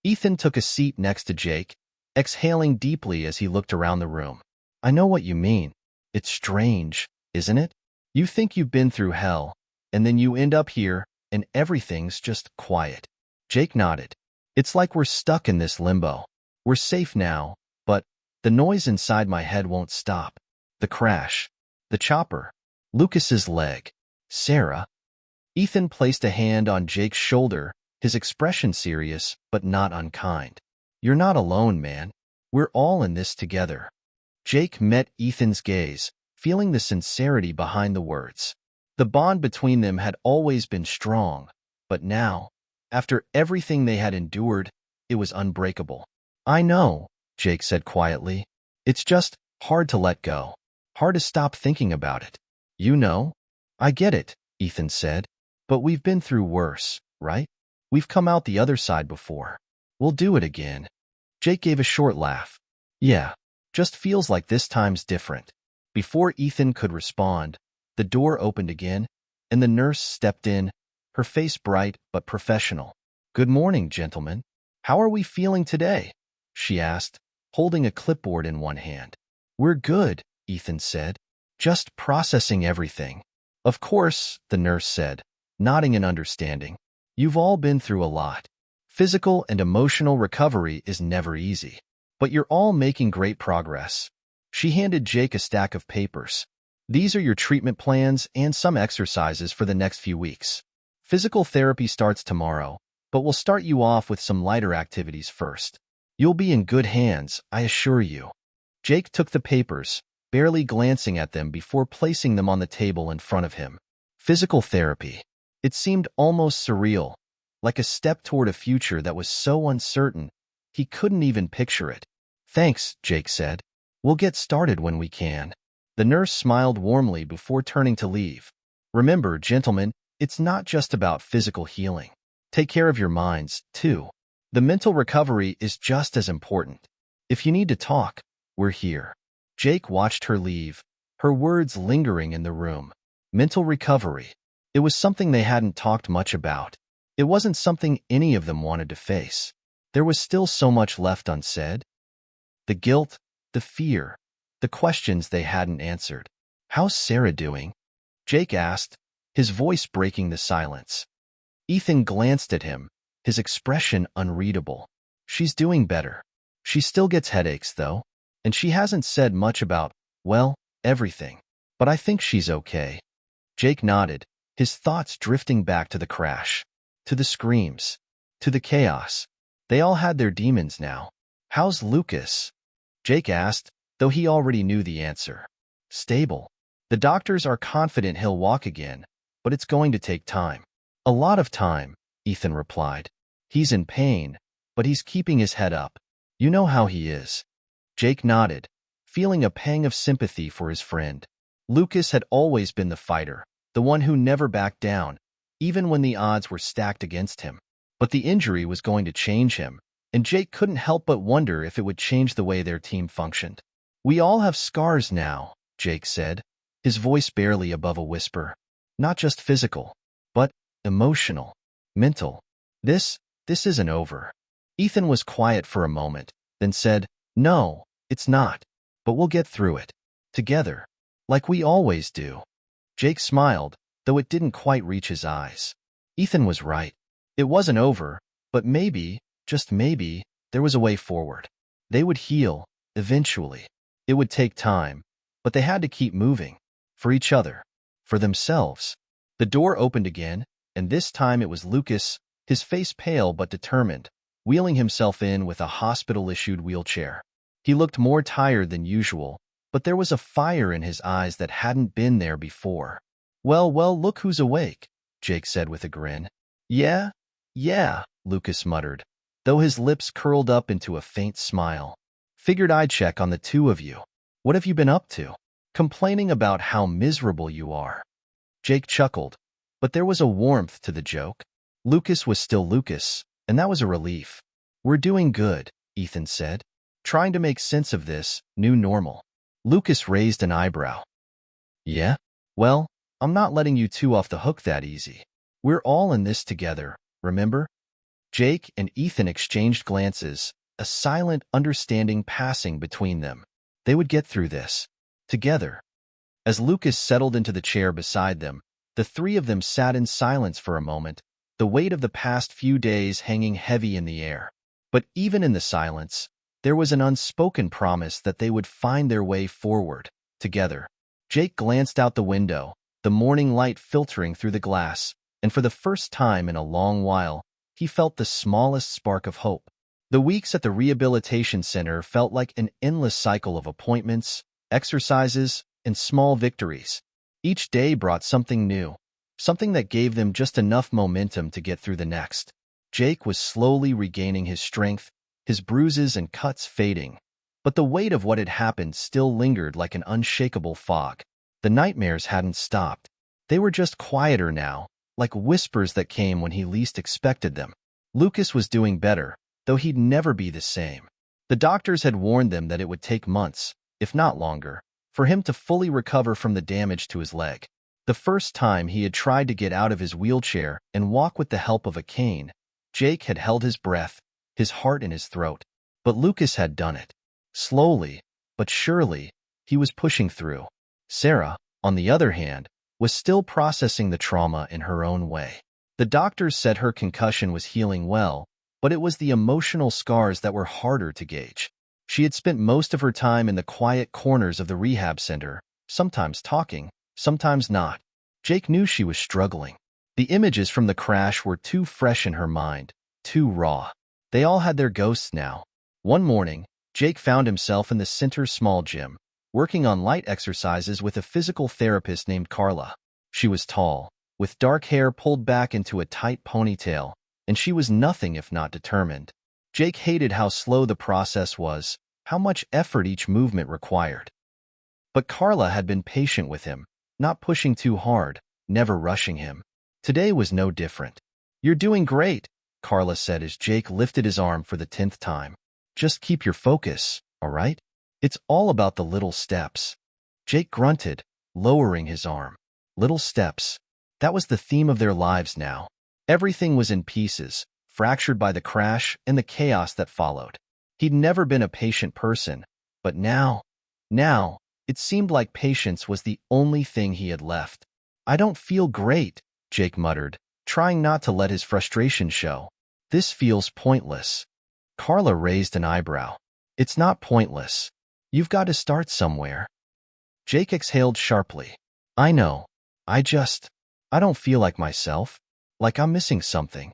Ethan took a seat next to Jake, exhaling deeply as he looked around the room. "I know what you mean. It's strange, isn't it? You think you've been through hell, and then you end up here, and everything's just quiet." Jake nodded. "It's like we're stuck in this limbo. We're safe now, but the noise inside my head won't stop. The crash, the chopper, Lucas's leg, Sarah." Ethan placed a hand on Jake's shoulder, his expression serious but not unkind. "You're not alone, man. We're all in this together." Jake met Ethan's gaze, feeling the sincerity behind the words. The bond between them had always been strong, but now, after everything they had endured, it was unbreakable. "I know," Jake said quietly. "It's just hard to let go. Hard to stop thinking about it." "You know? I get it," Ethan said. "But we've been through worse, right? We've come out the other side before. We'll do it again." Jake gave a short laugh. "Yeah, just feels like this time's different." Before Ethan could respond, the door opened again, and the nurse stepped in, her face bright but professional. "Good morning, gentlemen. How are we feeling today?" she asked, holding a clipboard in one hand. "We're good," Ethan said. "Just processing everything." "Of course," the nurse said, nodding in understanding. "You've all been through a lot. Physical and emotional recovery is never easy. But you're all making great progress. She handed Jake a stack of papers. These are your treatment plans and some exercises for the next few weeks. Physical therapy starts tomorrow, but we'll start you off with some lighter activities first. You'll be in good hands, I assure you. Jake took the papers, barely glancing at them before placing them on the table in front of him. Physical therapy. It seemed almost surreal, like a step toward a future that was so uncertain, he couldn't even picture it. Thanks, Jake said. We'll get started when we can. The nurse smiled warmly before turning to leave. Remember, gentlemen, it's not just about physical healing. Take care of your minds, too. The mental recovery is just as important. If you need to talk, we're here. Jake watched her leave, her words lingering in the room. Mental recovery. It was something they hadn't talked much about. It wasn't something any of them wanted to face. There was still so much left unsaid. The guilt, the fear, the questions they hadn't answered. How's Sarah doing? Jake asked, his voice breaking the silence. Ethan glanced at him, his expression unreadable. She's doing better. She still gets headaches, though, and she hasn't said much about, well, everything. But I think she's okay. Jake nodded, his thoughts drifting back to the crash, to the screams, to the chaos. They all had their demons now. How's Lucas? Jake asked, though he already knew the answer. Stable. The doctors are confident he'll walk again, but it's going to take time. A lot of time, Ethan replied. He's in pain, but he's keeping his head up. You know how he is. Jake nodded, feeling a pang of sympathy for his friend. Lucas had always been the fighter, the one who never backed down, even when the odds were stacked against him. But the injury was going to change him, and Jake couldn't help but wonder if it would change the way their team functioned. We all have scars now, Jake said, his voice barely above a whisper. Not just physical, but emotional, mental. This isn't over. Ethan was quiet for a moment, then said, No, it's not. But we'll get through it. Together. Like we always do. Jake smiled, though it didn't quite reach his eyes. Ethan was right. It wasn't over, but maybe, just maybe, there was a way forward. They would heal, eventually. It would take time, but they had to keep moving. For each other. For themselves. The door opened again, and this time it was Lucas, his face pale but determined, wheeling himself in with a hospital-issued wheelchair. He looked more tired than usual, but there was a fire in his eyes that hadn't been there before. Well, look who's awake, Jake said with a grin. Yeah, Lucas muttered, though his lips curled up into a faint smile. Figured I'd check on the two of you. What have you been up to? Complaining about how miserable you are. Jake chuckled, but there was a warmth to the joke. Lucas was still Lucas, and that was a relief. We're doing good, Ethan said, trying to make sense of this new normal. Lucas raised an eyebrow. Yeah? Well, I'm not letting you two off the hook that easy. We're all in this together, remember? Jake and Ethan exchanged glances, a silent understanding passing between them. They would get through this. Together. As Lucas settled into the chair beside them, the three of them sat in silence for a moment, the weight of the past few days hanging heavy in the air. But even in the silence, there was an unspoken promise that they would find their way forward, together. Jake glanced out the window, the morning light filtering through the glass, and for the first time in a long while, he felt the smallest spark of hope. The weeks at the rehabilitation center felt like an endless cycle of appointments, exercises, and small victories. Each day brought something new, something that gave them just enough momentum to get through the next. Jake was slowly regaining his strength, his bruises and cuts fading, but the weight of what had happened still lingered like an unshakable fog. The nightmares hadn't stopped. They were just quieter now, like whispers that came when he least expected them. Lucas was doing better, though he'd never be the same. The doctors had warned them that it would take months, if not longer, for him to fully recover from the damage to his leg. The first time he had tried to get out of his wheelchair and walk with the help of a cane, Jake had held his breath, his heart in his throat. But Lucas had done it. Slowly, but surely, he was pushing through. Sarah, on the other hand, was still processing the trauma in her own way. The doctors said her concussion was healing well, but it was the emotional scars that were harder to gauge. She had spent most of her time in the quiet corners of the rehab center, sometimes talking, sometimes not. Jake knew she was struggling. The images from the crash were too fresh in her mind, too raw. They all had their ghosts now. One morning, Jake found himself in the center's small gym, working on light exercises with a physical therapist named Carla. She was tall, with dark hair pulled back into a tight ponytail, and she was nothing if not determined. Jake hated how slow the process was, how much effort each movement required. But Carla had been patient with him, not pushing too hard, never rushing him. Today was no different. "You're doing great," Carla said as Jake lifted his arm for the 10th time. "Just keep your focus, all right? It's all about the little steps." Jake grunted, lowering his arm. Little steps. That was the theme of their lives now. Everything was in pieces, fractured by the crash and the chaos that followed. He'd never been a patient person, but now, it seemed like patience was the only thing he had left. "I don't feel great," Jake muttered, trying not to let his frustration show. "This feels pointless." Carla raised an eyebrow. "It's not pointless. You've got to start somewhere." Jake exhaled sharply. "I know. I don't feel like myself. Like I'm missing something."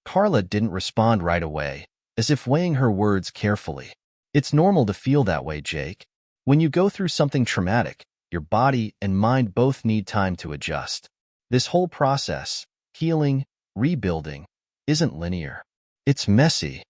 Carla didn't respond right away, as if weighing her words carefully. "It's normal to feel that way, Jake. When you go through something traumatic, your body and mind both need time to adjust. This whole process, healing, rebuilding, isn't linear. It's messy."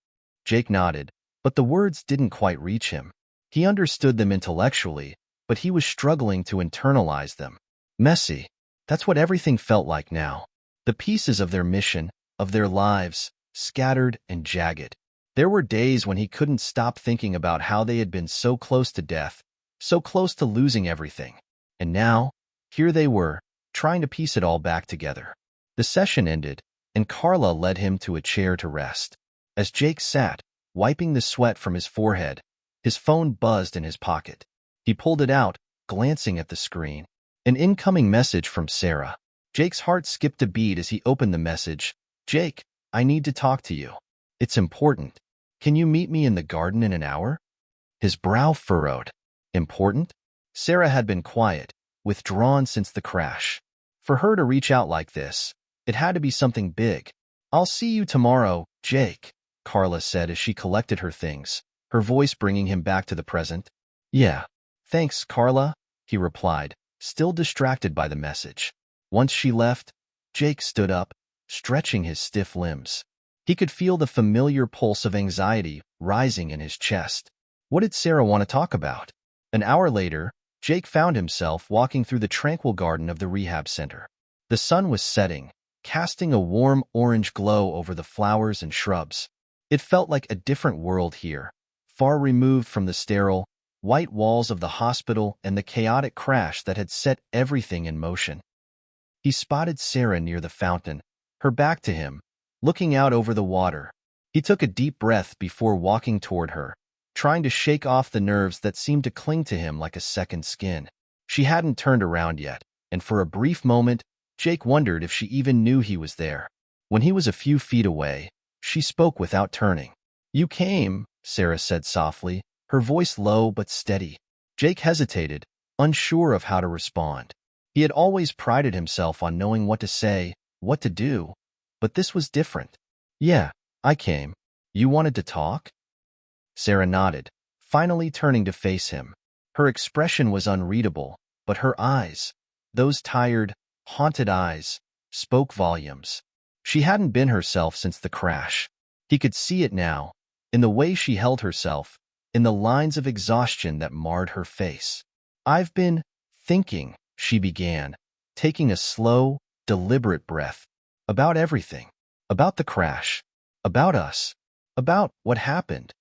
Jake nodded, but the words didn't quite reach him. He understood them intellectually, but he was struggling to internalize them. Messy. That's what everything felt like now. The pieces of their mission, of their lives, scattered and jagged. There were days when he couldn't stop thinking about how they had been so close to death, so close to losing everything. And now, here they were, trying to piece it all back together. The session ended, and Carla led him to a chair to rest. As Jake sat, wiping the sweat from his forehead, his phone buzzed in his pocket. He pulled it out, glancing at the screen. An incoming message from Sarah. Jake's heart skipped a beat as he opened the message. "Jake, I need to talk to you. It's important. Can you meet me in the garden in an hour?" His brow furrowed. Important? Sarah had been quiet, withdrawn since the crash. For her to reach out like this, it had to be something big. "I'll see you tomorrow, Jake," Carla said as she collected her things, her voice bringing him back to the present. "Yeah. Thanks, Carla," he replied, still distracted by the message. Once she left, Jake stood up, stretching his stiff limbs. He could feel the familiar pulse of anxiety rising in his chest. What did Sarah want to talk about? An hour later, Jake found himself walking through the tranquil garden of the rehab center. The sun was setting, casting a warm orange glow over the flowers and shrubs. It felt like a different world here, far removed from the sterile, white walls of the hospital and the chaotic crash that had set everything in motion. He spotted Sarah near the fountain, her back to him, looking out over the water. He took a deep breath before walking toward her, trying to shake off the nerves that seemed to cling to him like a second skin. She hadn't turned around yet, and for a brief moment, Jake wondered if she even knew he was there. When he was a few feet away, she spoke without turning. "You came," Sarah said softly, her voice low but steady. Jake hesitated, unsure of how to respond. He had always prided himself on knowing what to say, what to do, but this was different. "Yeah, I came. You wanted to talk?" Sarah nodded, finally turning to face him. Her expression was unreadable, but her eyes, those tired, haunted eyes, spoke volumes. She hadn't been herself since the crash. He could see it now, in the way she held herself, in the lines of exhaustion that marred her face. "I've been thinking," she began, taking a slow, deliberate breath, "about everything. About the crash. About us. About what happened."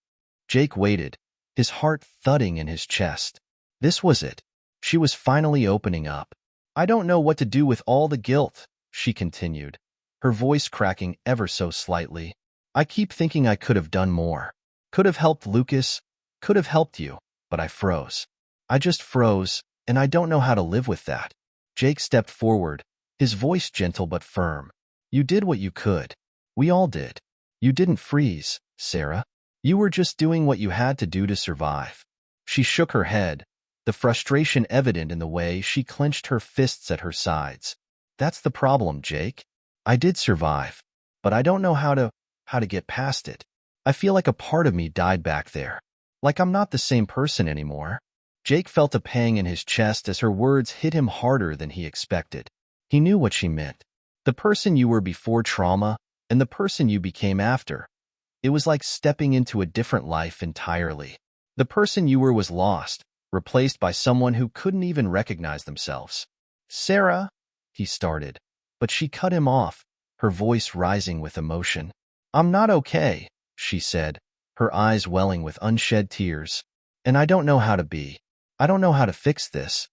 Jake waited, his heart thudding in his chest. This was it. She was finally opening up. "I don't know what to do with all the guilt," she continued, her voice cracking ever so slightly. "I keep thinking I could have done more. Could have helped Lucas, could have helped you, but I froze. I just froze, and I don't know how to live with that." Jake stepped forward, his voice gentle but firm. "You did what you could. We all did. You didn't freeze, Sarah. You were just doing what you had to do to survive. She shook her head, the frustration evident in the way she clenched her fists at her sides. That's the problem, Jake. I did survive, but I don't know how to get past it. I feel like a part of me died back there. Like I'm not the same person anymore. Jake felt a pang in his chest as her words hit him harder than he expected. He knew what she meant. The person you were before trauma and the person you became after. It was like stepping into a different life entirely. The person you were was lost, replaced by someone who couldn't even recognize themselves. Sarah, he started, but she cut him off, her voice rising with emotion. I'm not okay, she said, her eyes welling with unshed tears. And I don't know how to be. I don't know how to fix this.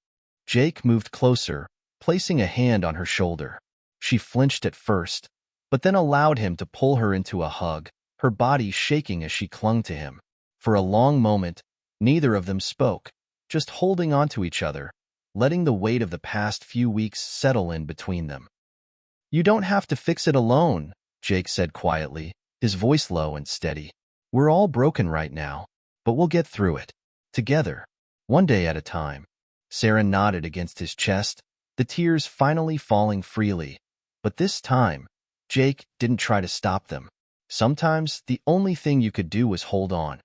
Jake moved closer, placing a hand on her shoulder. She flinched at first, but then allowed him to pull her into a hug, her body shaking as she clung to him. For a long moment, neither of them spoke, just holding on to each other, letting the weight of the past few weeks settle in between them. You don't have to fix it alone, Jake said quietly, his voice low and steady. We're all broken right now, but we'll get through it. Together. One day at a time. Sarah nodded against his chest, the tears finally falling freely. But this time, Jake didn't try to stop them. Sometimes the only thing you could do was hold on.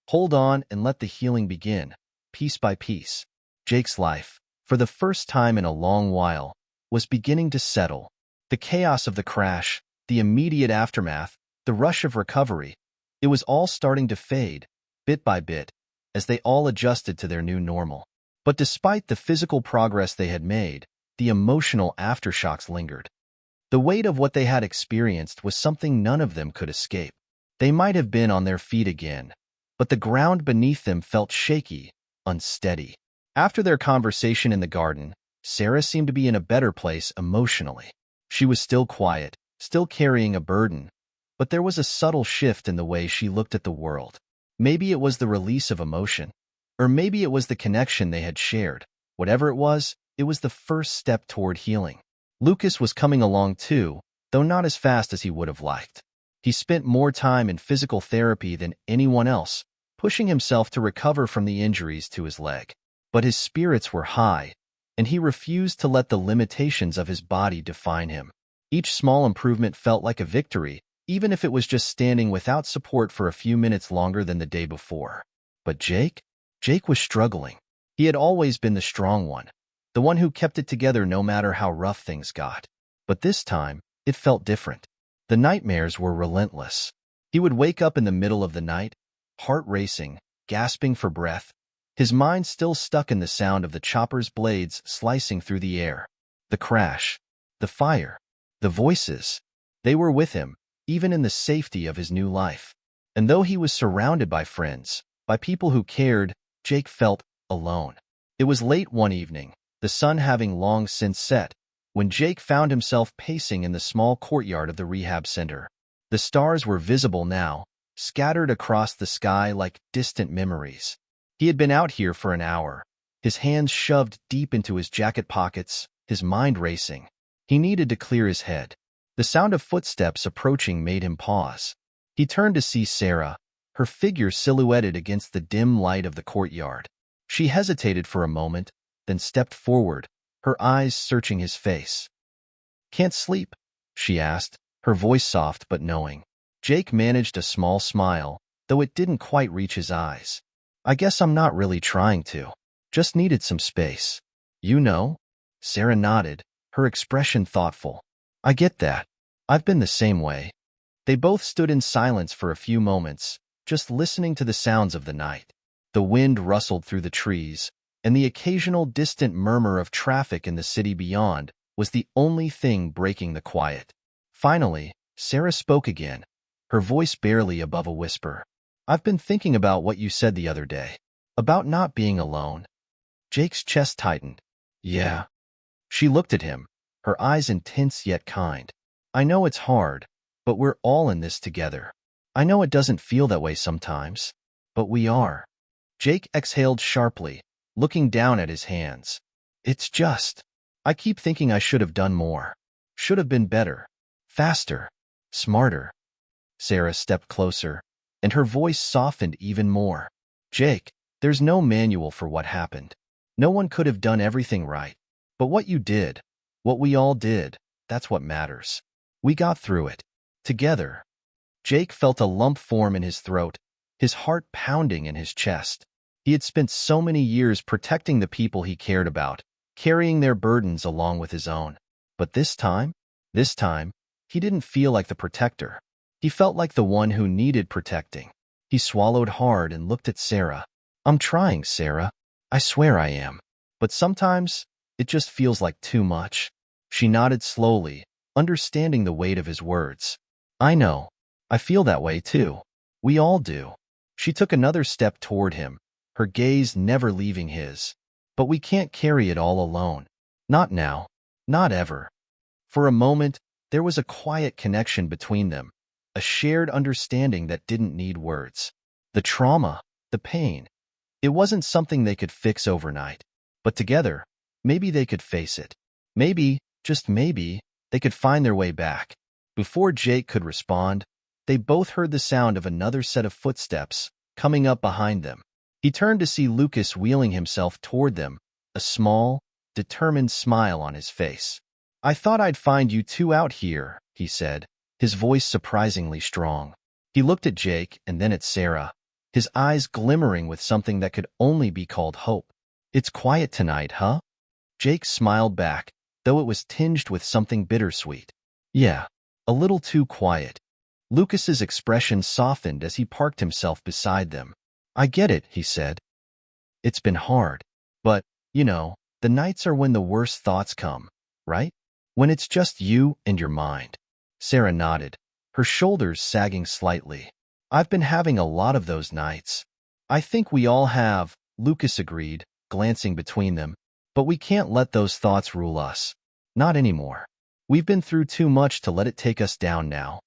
Hold on and let the healing begin, piece by piece. Jake's life, for the first time in a long while, was beginning to settle. The chaos of the crash, the immediate aftermath, the rush of recovery, it was all starting to fade, bit by bit, as they all adjusted to their new normal. But despite the physical progress they had made, the emotional aftershocks lingered. The weight of what they had experienced was something none of them could escape. They might have been on their feet again, but the ground beneath them felt shaky, unsteady. After their conversation in the garden, Sarah seemed to be in a better place emotionally. She was still quiet, still carrying a burden, but there was a subtle shift in the way she looked at the world. Maybe it was the release of emotion, or maybe it was the connection they had shared. Whatever it was the first step toward healing. Lucas was coming along too, though not as fast as he would have liked. He spent more time in physical therapy than anyone else, pushing himself to recover from the injuries to his leg. But his spirits were high, and he refused to let the limitations of his body define him. Each small improvement felt like a victory, even if it was just standing without support for a few minutes longer than the day before. But Jake was struggling. He had always been the strong one, the one who kept it together no matter how rough things got. But this time, it felt different. The nightmares were relentless. He would wake up in the middle of the night, heart racing, gasping for breath, his mind still stuck in the sound of the chopper's blades slicing through the air. The crash, the fire, the voices, they were with him, even in the safety of his new life. And though he was surrounded by friends, by people who cared, Jake felt alone. It was late one evening, the sun having long since set, when Jake found himself pacing in the small courtyard of the rehab center. The stars were visible now, scattered across the sky like distant memories. He had been out here for an hour, his hands shoved deep into his jacket pockets, his mind racing. He needed to clear his head. The sound of footsteps approaching made him pause. He turned to see Sarah, her figure silhouetted against the dim light of the courtyard. She hesitated for a moment, then stepped forward, her eyes searching his face. "Can't sleep?" she asked, her voice soft but knowing. Jake managed a small smile, though it didn't quite reach his eyes. "I guess I'm not really trying to. Just needed some space." "You know?" Sarah nodded, her expression thoughtful. "I get that. I've been the same way." They both stood in silence for a few moments, just listening to the sounds of the night. The wind rustled through the trees, and the occasional distant murmur of traffic in the city beyond was the only thing breaking the quiet. Finally, Sarah spoke again, her voice barely above a whisper. "I've been thinking about what you said the other day, about not being alone." Jake's chest tightened. "Yeah." She looked at him, her eyes intense yet kind. "I know it's hard, but we're all in this together. I know it doesn't feel that way sometimes, but we are." Jake exhaled sharply, looking down at his hands. "It's just, I keep thinking I should have done more. Should have been better, faster, smarter." Sarah stepped closer, and her voice softened even more. Jake, there's no manual for what happened. No one could have done everything right. But what you did, what we all did, that's what matters. We got through it. Together. Jake felt a lump form in his throat, his heart pounding in his chest. He had spent so many years protecting the people he cared about, carrying their burdens along with his own. But this time, he didn't feel like the protector. He felt like the one who needed protecting. He swallowed hard and looked at Sarah. I'm trying, Sarah. I swear I am. But sometimes, it just feels like too much. She nodded slowly, understanding the weight of his words. I know. I feel that way too. We all do. She took another step toward him, her gaze never leaving his. But we can't carry it all alone. Not now. Not ever. For a moment, there was a quiet connection between them, a shared understanding that didn't need words. The trauma, the pain, it wasn't something they could fix overnight. But together, maybe they could face it. Maybe, just maybe, they could find their way back. Before Jake could respond, they both heard the sound of another set of footsteps coming up behind them. He turned to see Lucas wheeling himself toward them, a small, determined smile on his face. I thought I'd find you two out here, he said, his voice surprisingly strong. He looked at Jake and then at Sarah, his eyes glimmering with something that could only be called hope. It's quiet tonight, huh? Jake smiled back, though it was tinged with something bittersweet. Yeah, a little too quiet. Lucas's expression softened as he parked himself beside them. I get it, he said. It's been hard. But, the nights are when the worst thoughts come, right? When it's just you and your mind. Sarah nodded, her shoulders sagging slightly. I've been having a lot of those nights. I think we all have, Lucas agreed, glancing between them. But we can't let those thoughts rule us. Not anymore. We've been through too much to let it take us down now.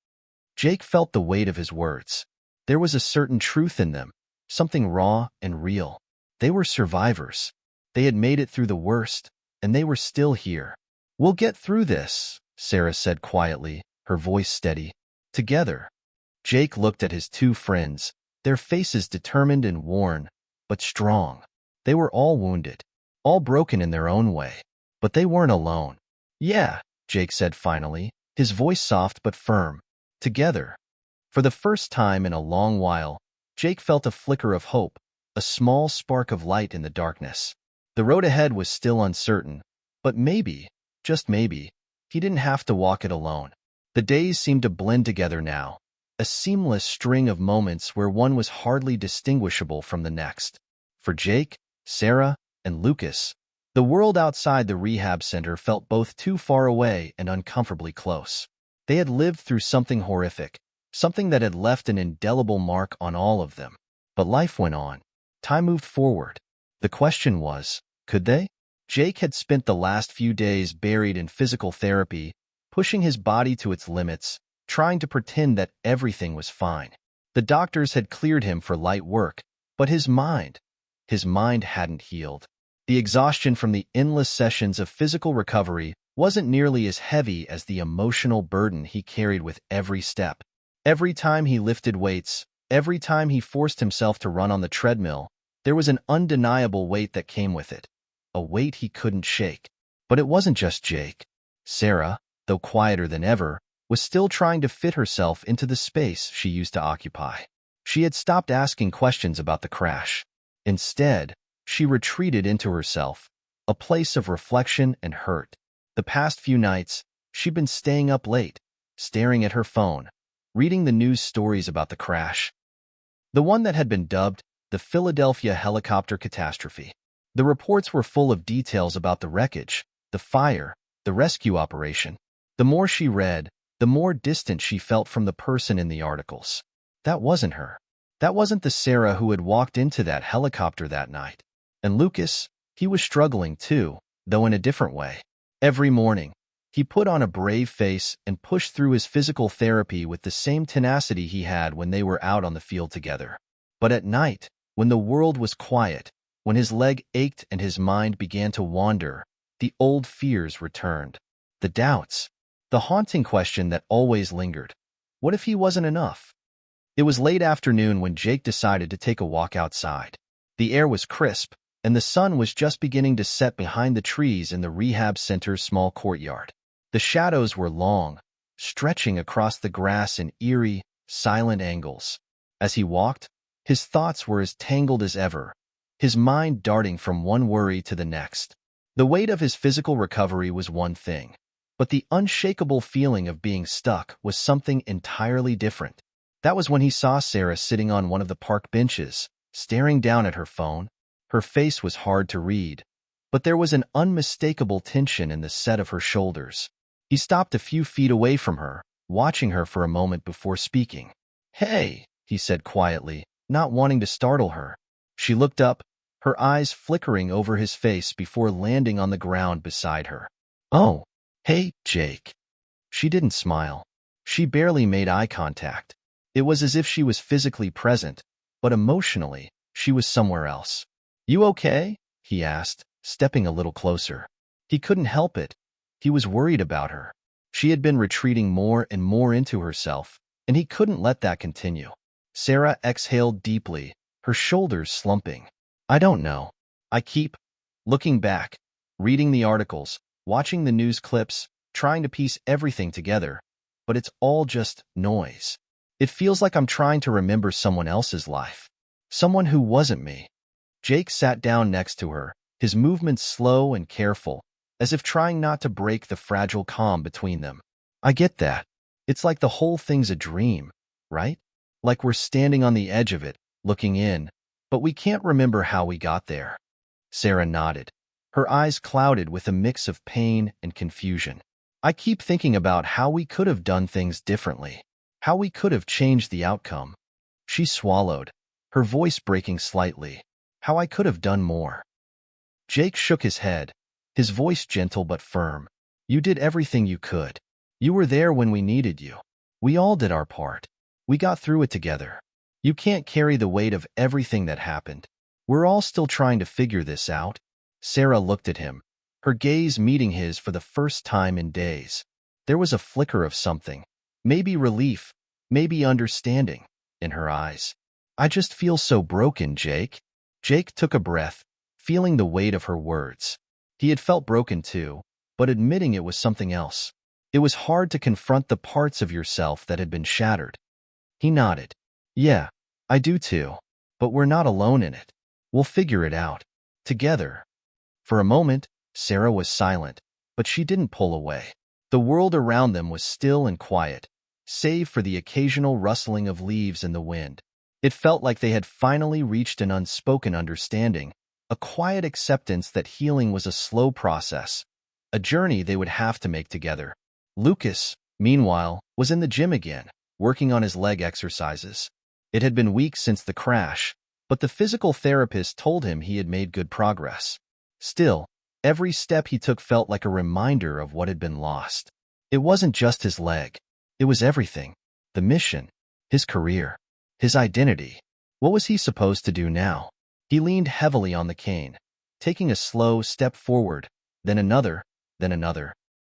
Jake felt the weight of his words. There was a certain truth in them, something raw and real. They were survivors. They had made it through the worst, and they were still here. We'll get through this, Sarah said quietly, her voice steady. Together. Jake looked at his two friends, their faces determined and worn, but strong. They were all wounded, all broken in their own way. But they weren't alone. Yeah, Jake said finally, his voice soft but firm. Together. For the first time in a long while, Jake felt a flicker of hope, a small spark of light in the darkness. The road ahead was still uncertain, but maybe, just maybe, he didn't have to walk it alone. The days seemed to blend together now, a seamless string of moments where one was hardly distinguishable from the next. For Jake, Sarah, and Lucas, the world outside the rehab center felt both too far away and uncomfortably close. They had lived through something horrific, something that had left an indelible mark on all of them. But life went on. Time moved forward. The question was, could they? Jake had spent the last few days buried in physical therapy, pushing his body to its limits, trying to pretend that everything was fine. The doctors had cleared him for light work, but his mind hadn't healed. The exhaustion from the endless sessions of physical recovery wasn't nearly as heavy as the emotional burden he carried with every step. Every time he lifted weights, every time he forced himself to run on the treadmill, there was an undeniable weight that came with it, a weight he couldn't shake. But it wasn't just Jake. Sarah, though quieter than ever, was still trying to fit herself into the space she used to occupy. She had stopped asking questions about the crash. Instead, she retreated into herself, a place of reflection and hurt. The past few nights, she'd been staying up late, staring at her phone, reading the news stories about the crash. The one that had been dubbed the Philadelphia helicopter catastrophe. The reports were full of details about the wreckage, the fire, the rescue operation. The more she read, the more distant she felt from the person in the articles. That wasn't her. That wasn't the Sarah who had walked into that helicopter that night. And Lucas, he was struggling too, though in a different way. Every morning, he put on a brave face and pushed through his physical therapy with the same tenacity he had when they were out on the field together. But at night, when the world was quiet, when his leg ached and his mind began to wander, the old fears returned. The doubts, the haunting question that always lingered. What if he wasn't enough? It was late afternoon when Jake decided to take a walk outside. The air was crisp, and the sun was just beginning to set behind the trees in the rehab center's small courtyard. The shadows were long, stretching across the grass in eerie, silent angles. As he walked, his thoughts were as tangled as ever, his mind darting from one worry to the next. The weight of his physical recovery was one thing, but the unshakable feeling of being stuck was something entirely different. That was when he saw Sarah sitting on one of the park benches, staring down at her phone. Her face was hard to read, but there was an unmistakable tension in the set of her shoulders. He stopped a few feet away from her, watching her for a moment before speaking. "Hey," he said quietly, not wanting to startle her. She looked up, her eyes flickering over his face before landing on the ground beside her. "Oh, hey, Jake." She didn't smile. She barely made eye contact. It was as if she was physically present, but emotionally, she was somewhere else. "You okay?" he asked, stepping a little closer. He couldn't help it. He was worried about her. She had been retreating more and more into herself, and he couldn't let that continue. Sarah exhaled deeply, her shoulders slumping. "I don't know. I keep looking back, reading the articles, watching the news clips, trying to piece everything together, but it's all just noise. It feels like I'm trying to remember someone else's life. Someone who wasn't me." Jake sat down next to her, his movements slow and careful, as if trying not to break the fragile calm between them. "I get that. It's like the whole thing's a dream, right? Like we're standing on the edge of it, looking in, but we can't remember how we got there." Sarah nodded, her eyes clouded with a mix of pain and confusion. "I keep thinking about how we could have done things differently, how we could have changed the outcome." She swallowed, her voice breaking slightly. "How I could have done more." Jake shook his head, his voice gentle but firm. "You did everything you could. You were there when we needed you. We all did our part. We got through it together. You can't carry the weight of everything that happened. We're all still trying to figure this out." Sarah looked at him, her gaze meeting his for the first time in days. There was a flicker of something, maybe relief, maybe understanding, in her eyes. "I just feel so broken, Jake." Jake took a breath, feeling the weight of her words. He had felt broken too, but admitting it was something else. It was hard to confront the parts of yourself that had been shattered. He nodded. "Yeah, I do too. But we're not alone in it. We'll figure it out. Together." For a moment, Sarah was silent, but she didn't pull away. The world around them was still and quiet, save for the occasional rustling of leaves in the wind. It felt like they had finally reached an unspoken understanding, a quiet acceptance that healing was a slow process, a journey they would have to make together. Lucas, meanwhile, was in the gym again, working on his leg exercises. It had been weeks since the crash, but the physical therapist told him he had made good progress. Still, every step he took felt like a reminder of what had been lost. It wasn't just his leg. It was everything. The mission, his career, his identity. What was he supposed to do now? He leaned heavily on the cane, taking a slow step forward, then another,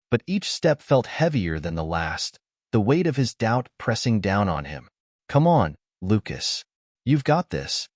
but each step felt heavier than the last, the weight of his doubt pressing down on him. "Come on, Lucas. You've got this,"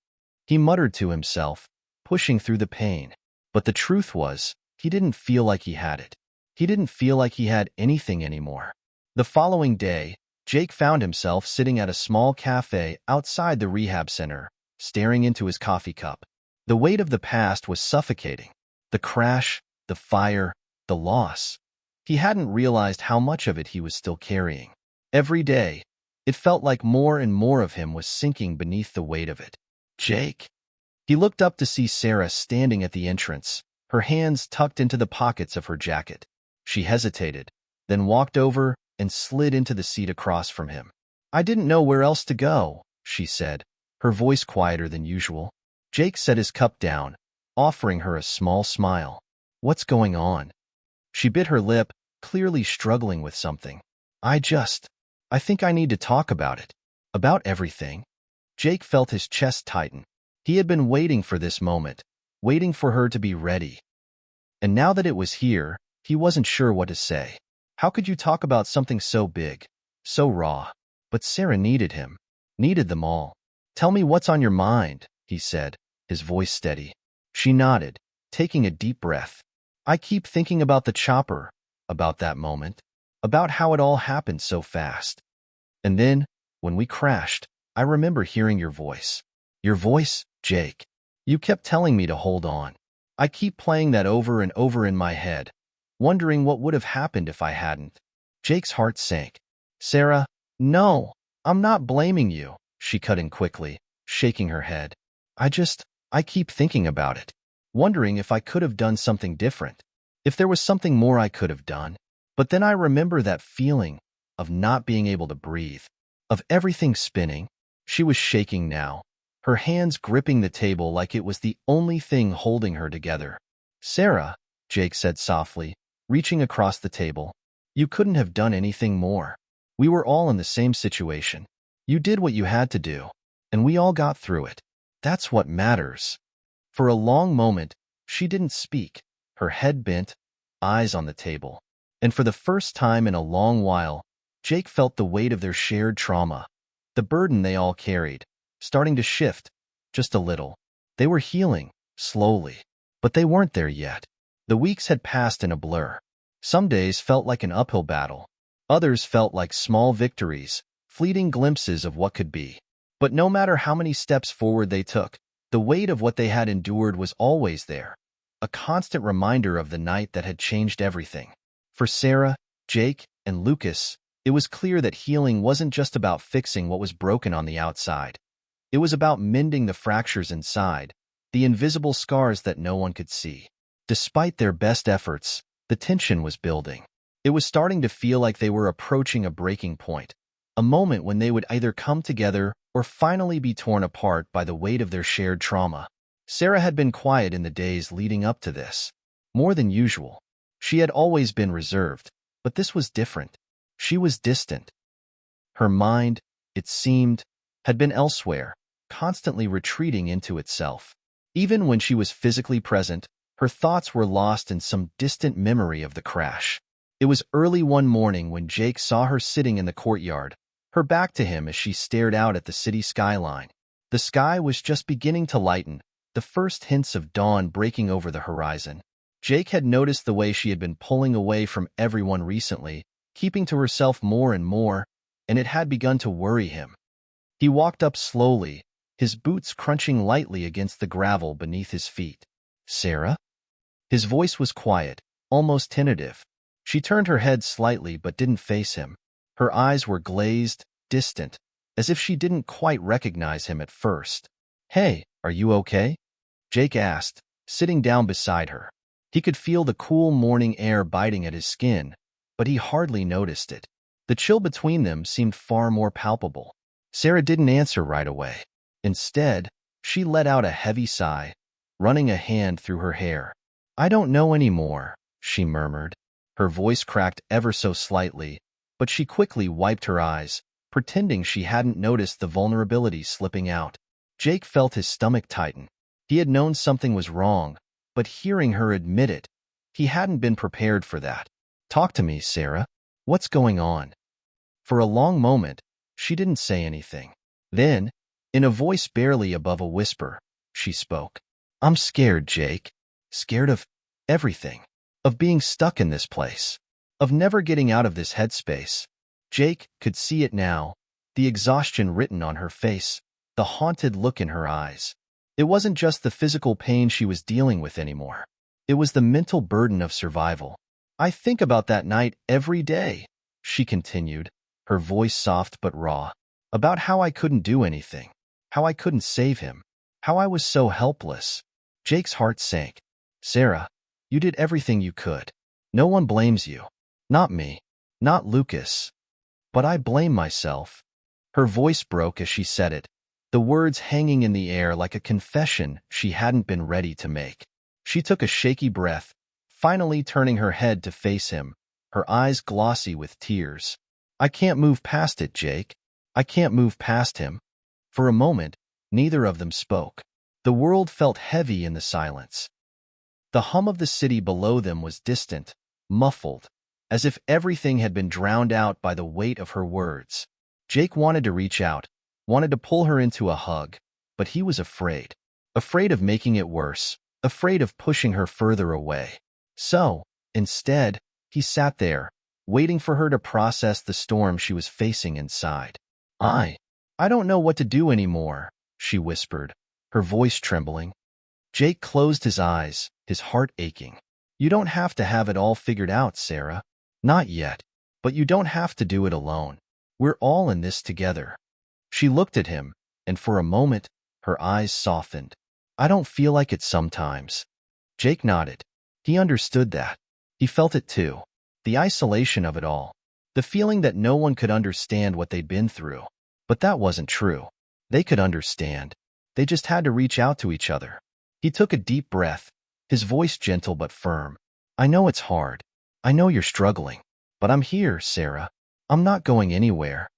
he muttered to himself, pushing through the pain. But the truth was, he didn't feel like he had it. He didn't feel like he had anything anymore. The following day, Jake found himself sitting at a small cafe outside the rehab center, staring into his coffee cup. The weight of the past was suffocating. The crash, the fire, the loss. He hadn't realized how much of it he was still carrying. Every day, it felt like more and more of him was sinking beneath the weight of it. "Jake?" He looked up to see Sarah standing at the entrance, her hands tucked into the pockets of her jacket. She hesitated, then walked over and slid into the seat across from him. "I didn't know where else to go," she said, her voice quieter than usual. Jake set his cup down, offering her a small smile. "What's going on?" She bit her lip, clearly struggling with something. I think I need to talk about it. About everything." Jake felt his chest tighten. He had been waiting for this moment, waiting for her to be ready. And now that it was here, he wasn't sure what to say. How could you talk about something so big, so raw? But Sarah needed him, needed them all. "Tell me what's on your mind," he said, his voice steady. She nodded, taking a deep breath. "I keep thinking about the chopper, about that moment, about how it all happened so fast. And then, when we crashed, I remember hearing your voice. Your voice, Jake. You kept telling me to hold on. I keep playing that over and over in my head, wondering what would have happened if I hadn't." Jake's heart sank. "Sarah, no, I'm not blaming you," she cut in quickly, shaking her head. I keep thinking about it, wondering if I could have done something different, if there was something more I could have done. But then I remember that feeling of not being able to breathe, of everything spinning." She was shaking now, her hands gripping the table like it was the only thing holding her together. "Sarah," Jake said softly, reaching across the table, "you couldn't have done anything more. We were all in the same situation. You did what you had to do, and we all got through it. That's what matters." For a long moment, she didn't speak, her head bent, eyes on the table. And for the first time in a long while, Jake felt the weight of their shared trauma, the burden they all carried, starting to shift, just a little. They were healing, slowly. But they weren't there yet. The weeks had passed in a blur. Some days felt like an uphill battle. Others felt like small victories, fleeting glimpses of what could be. But no matter how many steps forward they took, the weight of what they had endured was always there, a constant reminder of the night that had changed everything. For Sarah, Jake, and Lucas, it was clear that healing wasn't just about fixing what was broken on the outside. It was about mending the fractures inside, the invisible scars that no one could see. Despite their best efforts, the tension was building. It was starting to feel like they were approaching a breaking point, a moment when they would either come together or finally be torn apart by the weight of their shared trauma. Sarah had been quiet in the days leading up to this, more than usual. She had always been reserved, but this was different. She was distant. Her mind, it seemed, had been elsewhere, constantly retreating into itself. Even when she was physically present, her thoughts were lost in some distant memory of the crash. It was early one morning when Jake saw her sitting in the courtyard, her back to him as she stared out at the city skyline. The sky was just beginning to lighten, the first hints of dawn breaking over the horizon. Jake had noticed the way she had been pulling away from everyone recently, keeping to herself more and more, and it had begun to worry him. He walked up slowly, his boots crunching lightly against the gravel beneath his feet. "Sarah?" His voice was quiet, almost tentative. She turned her head slightly but didn't face him. Her eyes were glazed, distant, as if she didn't quite recognize him at first. "Hey, are you okay?" Jake asked, sitting down beside her. He could feel the cool morning air biting at his skin, but he hardly noticed it. The chill between them seemed far more palpable. Sarah didn't answer right away. Instead, she let out a heavy sigh, running a hand through her hair. "I don't know anymore," she murmured. Her voice cracked ever so slightly, but she quickly wiped her eyes, pretending she hadn't noticed the vulnerability slipping out. Jake felt his stomach tighten. He had known something was wrong, but hearing her admit it, he hadn't been prepared for that. "Talk to me, Sarah. What's going on?" For a long moment, she didn't say anything. Then, in a voice barely above a whisper, she spoke. "I'm scared, Jake. Scared of everything. Of being stuck in this place. Of never getting out of this headspace." Jake could see it now, the exhaustion written on her face, the haunted look in her eyes. It wasn't just the physical pain she was dealing with anymore. It was the mental burden of survival. "I think about that night every day," she continued, her voice soft but raw. "About how I couldn't do anything, how I couldn't save him, how I was so helpless." Jake's heart sank. "Sarah, you did everything you could. No one blames you. Not me. Not Lucas. But I blame myself." Her voice broke as she said it, the words hanging in the air like a confession she hadn't been ready to make. She took a shaky breath, finally turning her head to face him, her eyes glossy with tears. "I can't move past it, Jake. I can't move past him." For a moment, neither of them spoke. The world felt heavy in the silence. The hum of the city below them was distant, muffled, as if everything had been drowned out by the weight of her words. Jake wanted to reach out, wanted to pull her into a hug, but he was afraid. Afraid of making it worse, afraid of pushing her further away. So, instead, he sat there, waiting for her to process the storm she was facing inside. I don't know what to do anymore, she whispered, her voice trembling. Jake closed his eyes, his heart aching. You don't have to have it all figured out, Sarah. Not yet. But you don't have to do it alone. We're all in this together. She looked at him, and for a moment, her eyes softened. I don't feel like it sometimes. Jake nodded. He understood that. He felt it too. The isolation of it all. The feeling that no one could understand what they'd been through. But that wasn't true. They could understand. They just had to reach out to each other. He took a deep breath, his voice gentle but firm. I know it's hard. I know you're struggling. But I'm here, Sarah. I'm not going anywhere.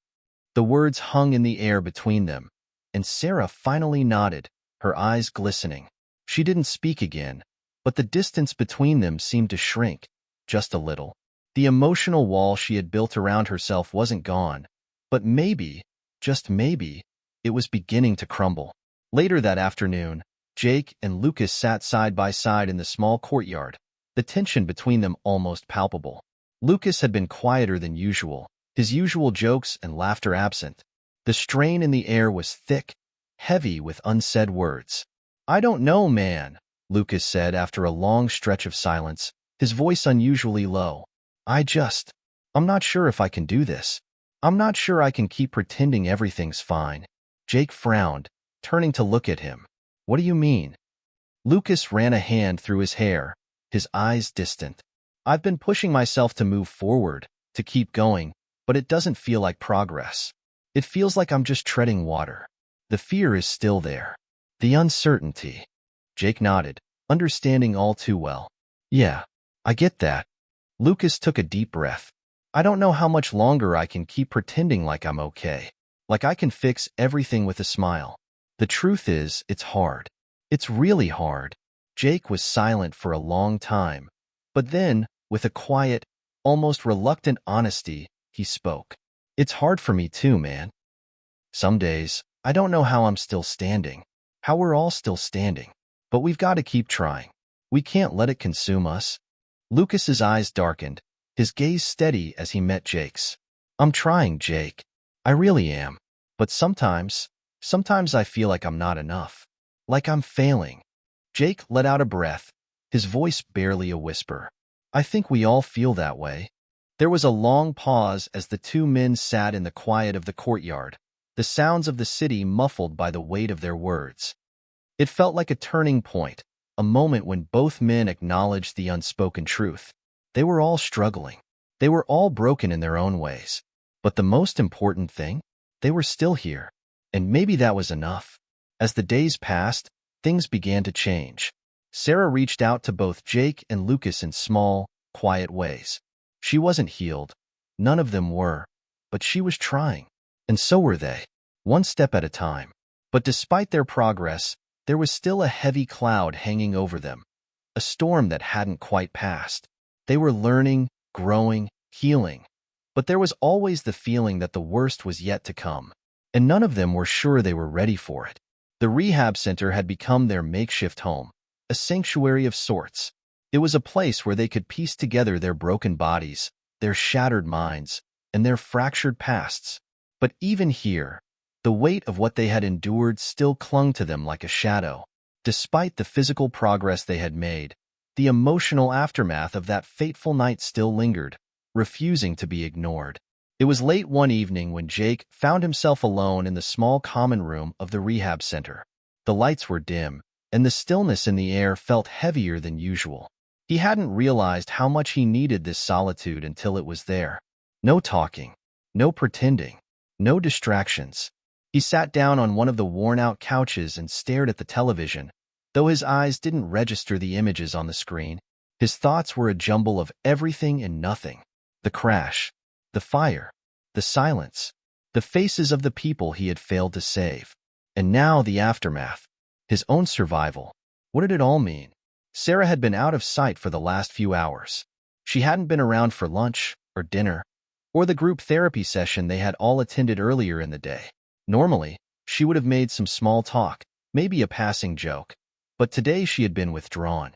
The words hung in the air between them, and Sarah finally nodded, her eyes glistening. She didn't speak again, but the distance between them seemed to shrink, just a little. The emotional wall she had built around herself wasn't gone, but maybe, just maybe, it was beginning to crumble. Later that afternoon, Jake and Lucas sat side by side in the small courtyard, the tension between them almost palpable. Lucas had been quieter than usual, his usual jokes and laughter absent. The strain in the air was thick, heavy with unsaid words. I don't know, man, Lucas said after a long stretch of silence, his voice unusually low. I'm not sure if I can do this. I'm not sure I can keep pretending everything's fine. Jake frowned, turning to look at him. What do you mean? Lucas ran a hand through his hair, his eyes distant. I've been pushing myself to move forward, to keep going, but it doesn't feel like progress. It feels like I'm just treading water. The fear is still there. The uncertainty. Jake nodded, understanding all too well. Yeah, I get that. Lucas took a deep breath. I don't know how much longer I can keep pretending like I'm okay. Like I can fix everything with a smile. The truth is, it's hard. It's really hard. Jake was silent for a long time. But then, with a quiet, almost reluctant honesty, he spoke. It's hard for me too, man. Some days, I don't know how I'm still standing, how we're all still standing. But we've got to keep trying. We can't let it consume us. Lucas's eyes darkened, his gaze steady as he met Jake's. I'm trying, Jake. I really am. But sometimes I feel like I'm not enough. Like I'm failing. Jake let out a breath, his voice barely a whisper. I think we all feel that way. There was a long pause as the two men sat in the quiet of the courtyard, the sounds of the city muffled by the weight of their words. It felt like a turning point, a moment when both men acknowledged the unspoken truth. They were all struggling. They were all broken in their own ways. But the most important thing? They were still here. And maybe that was enough. As the days passed, things began to change. Sarah reached out to both Jake and Lucas in small, quiet ways. She wasn't healed. None of them were. But she was trying. And so were they. One step at a time. But despite their progress, there was still a heavy cloud hanging over them. A storm that hadn't quite passed. They were learning, growing, healing. But there was always the feeling that the worst was yet to come. And none of them were sure they were ready for it. The rehab center had become their makeshift home. A sanctuary of sorts. It was a place where they could piece together their broken bodies, their shattered minds, and their fractured pasts. But even here, the weight of what they had endured still clung to them like a shadow. Despite the physical progress they had made, the emotional aftermath of that fateful night still lingered, refusing to be ignored. It was late one evening when Jake found himself alone in the small common room of the rehab center. The lights were dim, and the stillness in the air felt heavier than usual. He hadn't realized how much he needed this solitude until it was there. No talking, no pretending, no distractions. He sat down on one of the worn-out couches and stared at the television. Though his eyes didn't register the images on the screen, his thoughts were a jumble of everything and nothing. The crash, the fire, the silence, the faces of the people he had failed to save. And now the aftermath. His own survival. What did it all mean? Sarah had been out of sight for the last few hours. She hadn't been around for lunch or dinner. or the group therapy session they had all attended earlier in the day. Normally, she would have made some small talk, maybe a passing joke, but today she had been withdrawn.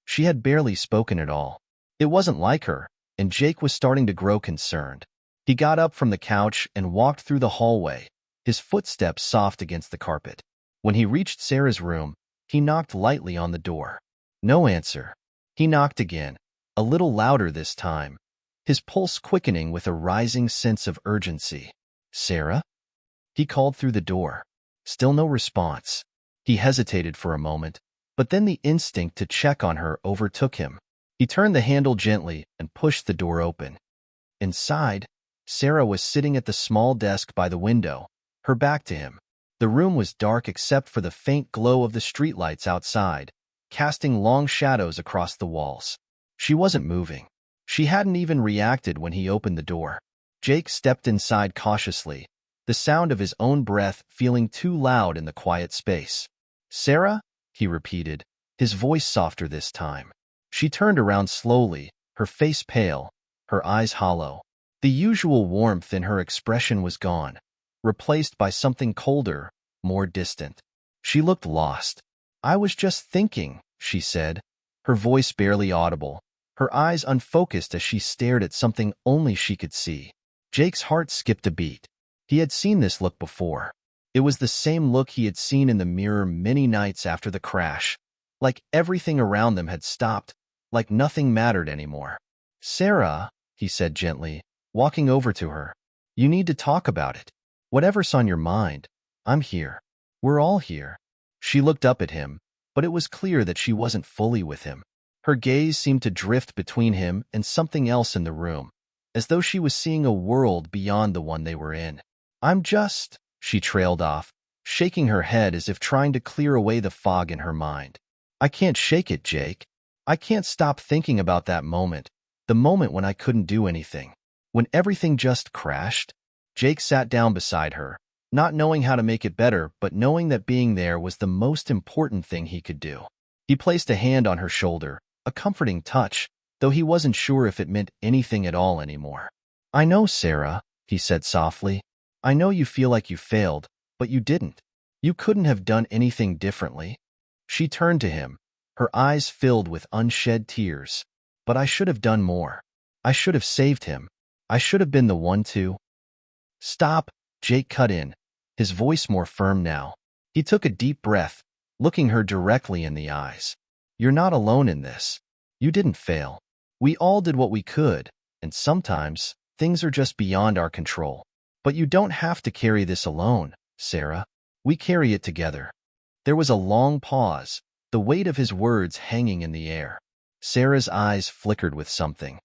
She had barely spoken at all. It wasn't like her, and Jake was starting to grow concerned. He got up from the couch and walked through the hallway, his footsteps soft against the carpet. When he reached Sarah's room, he knocked lightly on the door. No answer. He knocked again, a little louder this time, his pulse quickening with a rising sense of urgency. "Sarah?" He called through the door. Still no response. He hesitated for a moment, but then the instinct to check on her overtook him. He turned the handle gently and pushed the door open. Inside, Sarah was sitting at the small desk by the window, her back to him. The room was dark except for the faint glow of the streetlights outside, casting long shadows across the walls. She wasn't moving. She hadn't even reacted when he opened the door. Jake stepped inside cautiously, the sound of his own breath feeling too loud in the quiet space. "Sarah?" he repeated, his voice softer this time. She turned around slowly, her face pale, her eyes hollow. The usual warmth in her expression was gone, replaced by something colder, more distant. She looked lost. "I was just thinking," she said, her voice barely audible, her eyes unfocused as she stared at something only she could see. Jake's heart skipped a beat. He had seen this look before. It was the same look he had seen in the mirror many nights after the crash, like everything around them had stopped, like nothing mattered anymore. "Sarah," he said gently, walking over to her, "you need to talk about it. Whatever's on your mind, I'm here. We're all here." She looked up at him, but it was clear that she wasn't fully with him. Her gaze seemed to drift between him and something else in the room, as though she was seeing a world beyond the one they were in. She trailed off, shaking her head as if trying to clear away the fog in her mind. "I can't shake it, Jake. I can't stop thinking about that moment, the moment when I couldn't do anything. When everything just crashed." Jake sat down beside her, not knowing how to make it better, but knowing that being there was the most important thing he could do. He placed a hand on her shoulder, a comforting touch, though he wasn't sure if it meant anything at all anymore. "I know, Sarah," he said softly. "I know you feel like you failed, but you didn't. You couldn't have done anything differently." She turned to him, her eyes filled with unshed tears. "But I should have done more. I should have saved him. I should have been the one to—" "Stop," Jake cut in, his voice more firm now. He took a deep breath, looking her directly in the eyes. "You're not alone in this. You didn't fail. We all did what we could, and sometimes things are just beyond our control. But you don't have to carry this alone, Sarah. We carry it together." There was a long pause, the weight of his words hanging in the air. Sarah's eyes flickered with something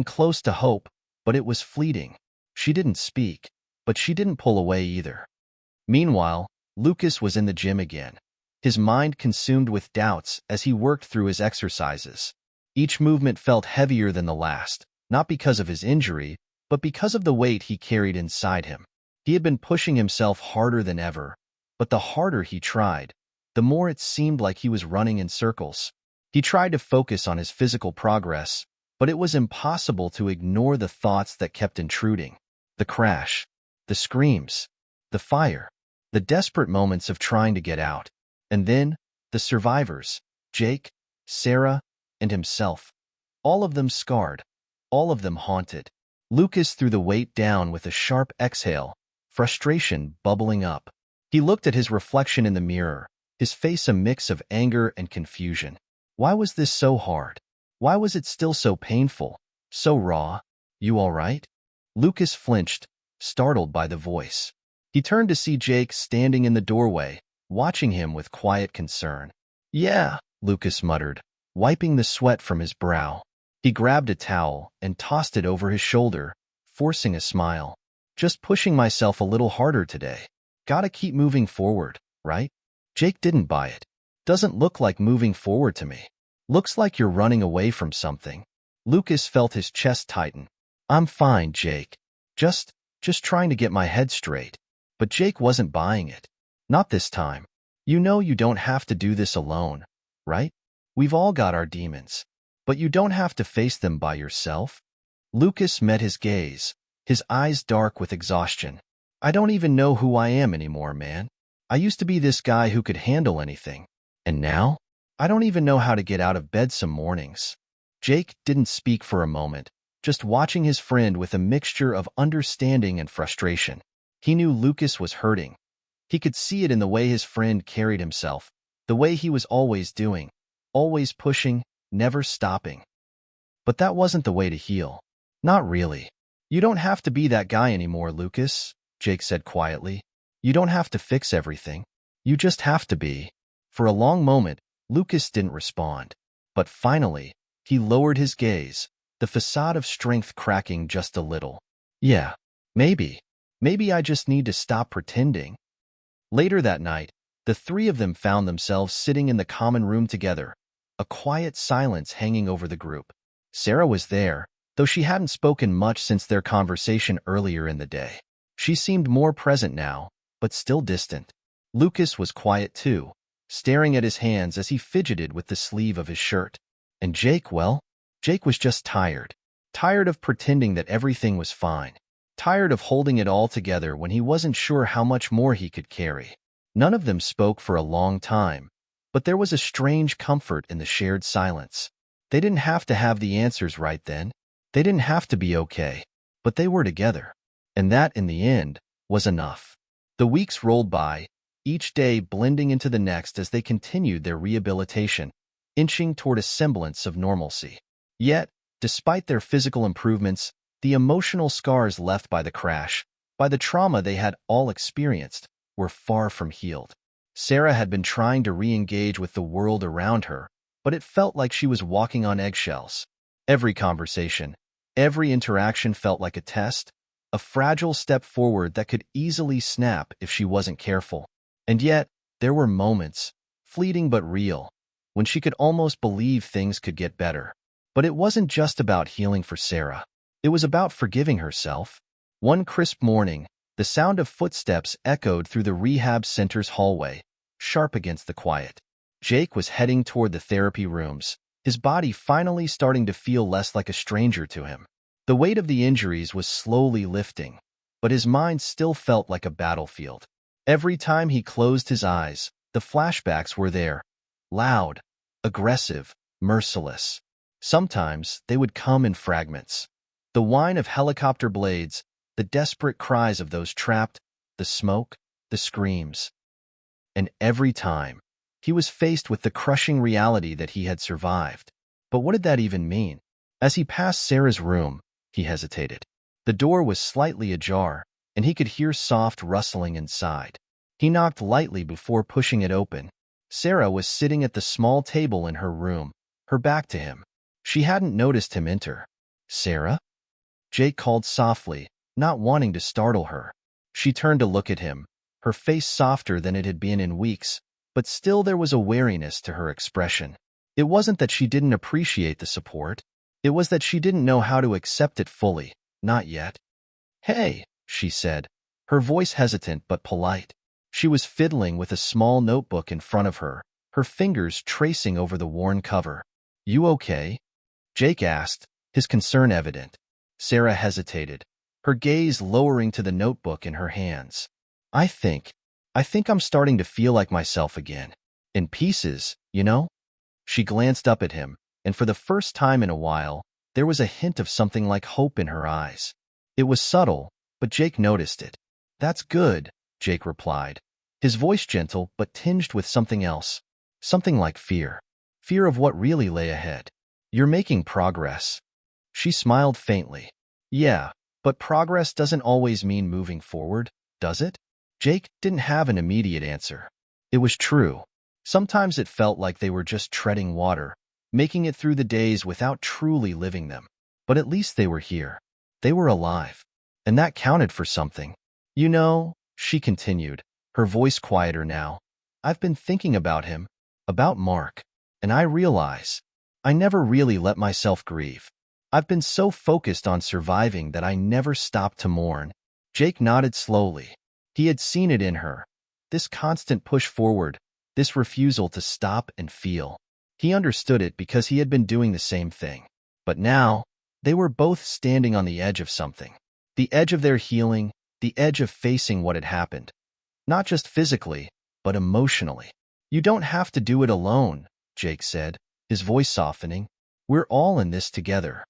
close to hope, but it was fleeting. She didn't speak, but she didn't pull away either. Meanwhile, Lucas was in the gym again, his mind consumed with doubts as he worked through his exercises. Each movement felt heavier than the last, not because of his injury, but because of the weight he carried inside him. He had been pushing himself harder than ever, but the harder he tried, the more it seemed like he was running in circles. He tried to focus on his physical progress, but it was impossible to ignore the thoughts that kept intruding. The crash, the screams, the fire, the desperate moments of trying to get out, and then the survivors, Jake, Sarah, and himself. All of them scarred, all of them haunted. Lucas threw the weight down with a sharp exhale, frustration bubbling up. He looked at his reflection in the mirror, his face a mix of anger and confusion. Why was this so hard? Why was it still so painful, so raw? "You all right?" Lucas flinched, startled by the voice. He turned to see Jake standing in the doorway, watching him with quiet concern. "Yeah," Lucas muttered, wiping the sweat from his brow. He grabbed a towel and tossed it over his shoulder, forcing a smile. "Just pushing myself a little harder today. Gotta keep moving forward, right?" Jake didn't buy it. "Doesn't look like moving forward to me. Looks like you're running away from something." Lucas felt his chest tighten. "I'm fine, Jake. Just trying to get my head straight." But Jake wasn't buying it. "Not this time. You know you don't have to do this alone, right? We've all got our demons. But you don't have to face them by yourself." Lucas met his gaze, his eyes dark with exhaustion. I don't even know who I am anymore, man. I used to be this guy who could handle anything. And now? I don't even know how to get out of bed some mornings. Jake didn't speak for a moment, just watching his friend with a mixture of understanding and frustration. He knew Lucas was hurting. He could see it in the way his friend carried himself, the way he was always doing, always pushing, never stopping. But that wasn't the way to heal. Not really. You don't have to be that guy anymore, Lucas, Jake said quietly. You don't have to fix everything. You just have to be. For a long moment, Lucas didn't respond. But finally, he lowered his gaze, the facade of strength cracking just a little. Yeah, maybe. Maybe I just need to stop pretending. Later that night, the three of them found themselves sitting in the common room together, a quiet silence hanging over the group. Sarah was there, though she hadn't spoken much since their conversation earlier in the day. She seemed more present now, but still distant. Lucas was quiet too, staring at his hands as he fidgeted with the sleeve of his shirt. And Jake, well, Jake was just tired. Tired of pretending that everything was fine. Tired of holding it all together when he wasn't sure how much more he could carry. None of them spoke for a long time, but there was a strange comfort in the shared silence. They didn't have to have the answers right then. They didn't have to be okay, but they were together. And that, in the end, was enough. The weeks rolled by, each day blending into the next as they continued their rehabilitation, inching toward a semblance of normalcy. Yet, despite their physical improvements, the emotional scars left by the crash, by the trauma they had all experienced, were far from healed. Sarah had been trying to re-engage with the world around her, but it felt like she was walking on eggshells. Every conversation, every interaction felt like a test, a fragile step forward that could easily snap if she wasn't careful. And yet, there were moments, fleeting but real, when she could almost believe things could get better. But it wasn't just about healing for Sarah. It was about forgiving herself. One crisp morning, the sound of footsteps echoed through the rehab center's hallway, sharp against the quiet. Jake was heading toward the therapy rooms, his body finally starting to feel less like a stranger to him. The weight of the injuries was slowly lifting, but his mind still felt like a battlefield. Every time he closed his eyes, the flashbacks were there, loud, aggressive, merciless. Sometimes they would come in fragments. The whine of helicopter blades, the desperate cries of those trapped, the smoke, the screams. And every time, he was faced with the crushing reality that he had survived. But what did that even mean? As he passed Sarah's room, he hesitated. The door was slightly ajar, and he could hear soft rustling inside. He knocked lightly before pushing it open. Sarah was sitting at the small table in her room, her back to him. She hadn't noticed him enter. "Sarah?" Jake called softly, not wanting to startle her. She turned to look at him, her face softer than it had been in weeks, but still there was a wariness to her expression. It wasn't that she didn't appreciate the support. It was that she didn't know how to accept it fully, not yet. "Hey," she said, her voice hesitant but polite. She was fiddling with a small notebook in front of her, her fingers tracing over the worn cover. "You okay?" Jake asked, his concern evident. Sarah hesitated, her gaze lowering to the notebook in her hands. I think I'm starting to feel like myself again. In pieces, you know?" She glanced up at him, and for the first time in a while, there was a hint of something like hope in her eyes. It was subtle, but Jake noticed it. "That's good," Jake replied, his voice gentle but tinged with something else. Something like fear. Fear of what really lay ahead. "You're making progress." She smiled faintly. "Yeah, but progress doesn't always mean moving forward, does it?" Jake didn't have an immediate answer. It was true. Sometimes it felt like they were just treading water, making it through the days without truly living them. But at least they were here. They were alive. And that counted for something. "You know," she continued, her voice quieter now, "I've been thinking about him, about Mark, and I realize I never really let myself grieve. I've been so focused on surviving that I never stopped to mourn." Jake nodded slowly. He had seen it in her, this constant push forward, this refusal to stop and feel. He understood it because he had been doing the same thing. But now They were both standing on the edge of something. The edge of their healing, the edge of facing what had happened. Not just physically, but emotionally. "You don't have to do it alone," Jake said, his voice softening. "We're all in this together."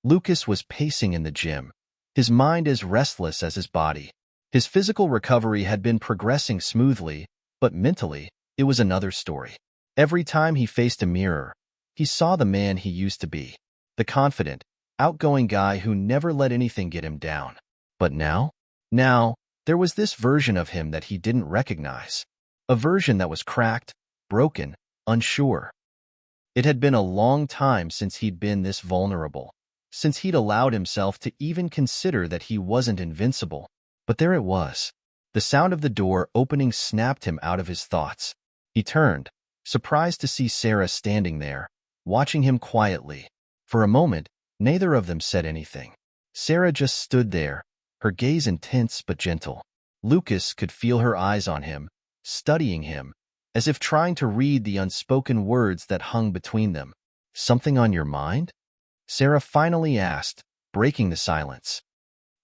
Lucas was pacing in the gym, his mind as restless as his body. His physical recovery had been progressing smoothly, but mentally, it was another story. Every time he faced a mirror, he saw the man he used to be, the confident, outgoing guy who never let anything get him down. But now, there was this version of him that he didn't recognize. A version that was cracked, broken, unsure. It had been a long time since he'd been this vulnerable, since he'd allowed himself to even consider that he wasn't invincible. But there it was. The sound of the door opening snapped him out of his thoughts. He turned, surprised to see Sarah standing there, watching him quietly. For a moment, neither of them said anything. Sarah just stood there, her gaze intense but gentle. Lucas could feel her eyes on him, studying him, as if trying to read the unspoken words that hung between them. "Something on your mind?" Sarah finally asked, breaking the silence.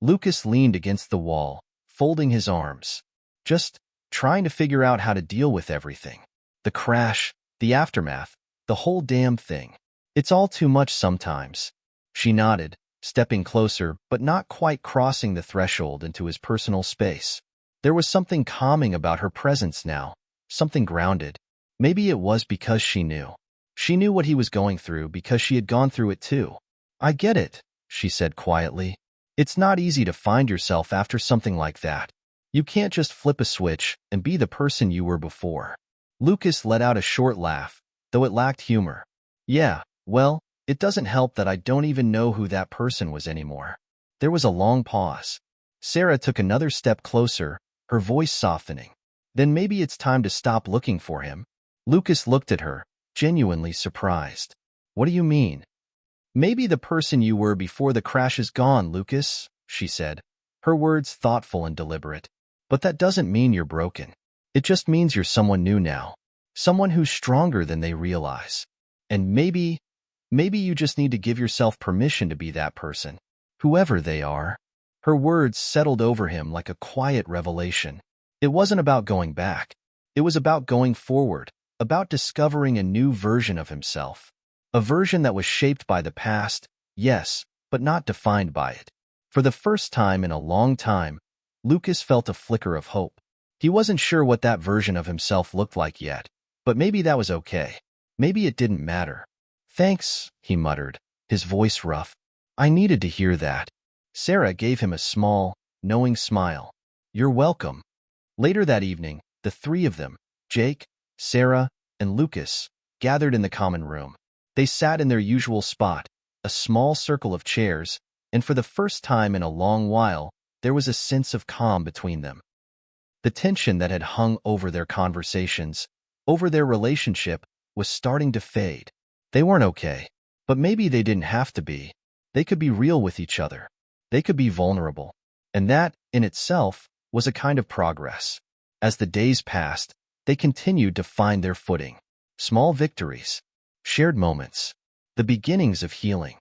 Lucas leaned against the wall, folding his arms. "Just trying to figure out how to deal with everything. The crash, the aftermath, the whole damn thing. It's all too much sometimes." She nodded, stepping closer but not quite crossing the threshold into his personal space. There was something calming about her presence now, something grounded. Maybe it was because she knew. She knew what he was going through because she had gone through it too. "I get it," she said quietly. "It's not easy to find yourself after something like that. You can't just flip a switch and be the person you were before." Lucas let out a short laugh, though it lacked humor. "Yeah, well, it doesn't help that I don't even know who that person was anymore." There was a long pause. Sarah took another step closer, her voice softening. "Then maybe it's time to stop looking for him." Lucas looked at her, genuinely surprised. "What do you mean?" "Maybe the person you were before the crash is gone, Lucas," she said, her words thoughtful and deliberate. "But that doesn't mean you're broken. It just means you're someone new now, someone who's stronger than they realize. And maybe you just need to give yourself permission to be that person, whoever they are." Her words settled over him like a quiet revelation. It wasn't about going back. It was about going forward, about discovering a new version of himself. A version that was shaped by the past, yes, but not defined by it. For the first time in a long time, Lucas felt a flicker of hope. He wasn't sure what that version of himself looked like yet, but maybe that was okay. Maybe it didn't matter. "Thanks," he muttered, his voice rough. "I needed to hear that." Sarah gave him a small, knowing smile. "You're welcome." Later that evening, the three of them, Jake, Sarah, and Lucas, gathered in the common room. They sat in their usual spot, a small circle of chairs, and for the first time in a long while, there was a sense of calm between them. The tension that had hung over their conversations, over their relationship, was starting to fade. They weren't okay, but maybe they didn't have to be. They could be real with each other. They could be vulnerable. And that, in itself, was a kind of progress. As the days passed, they continued to find their footing. Small victories, shared moments, the beginnings of healing.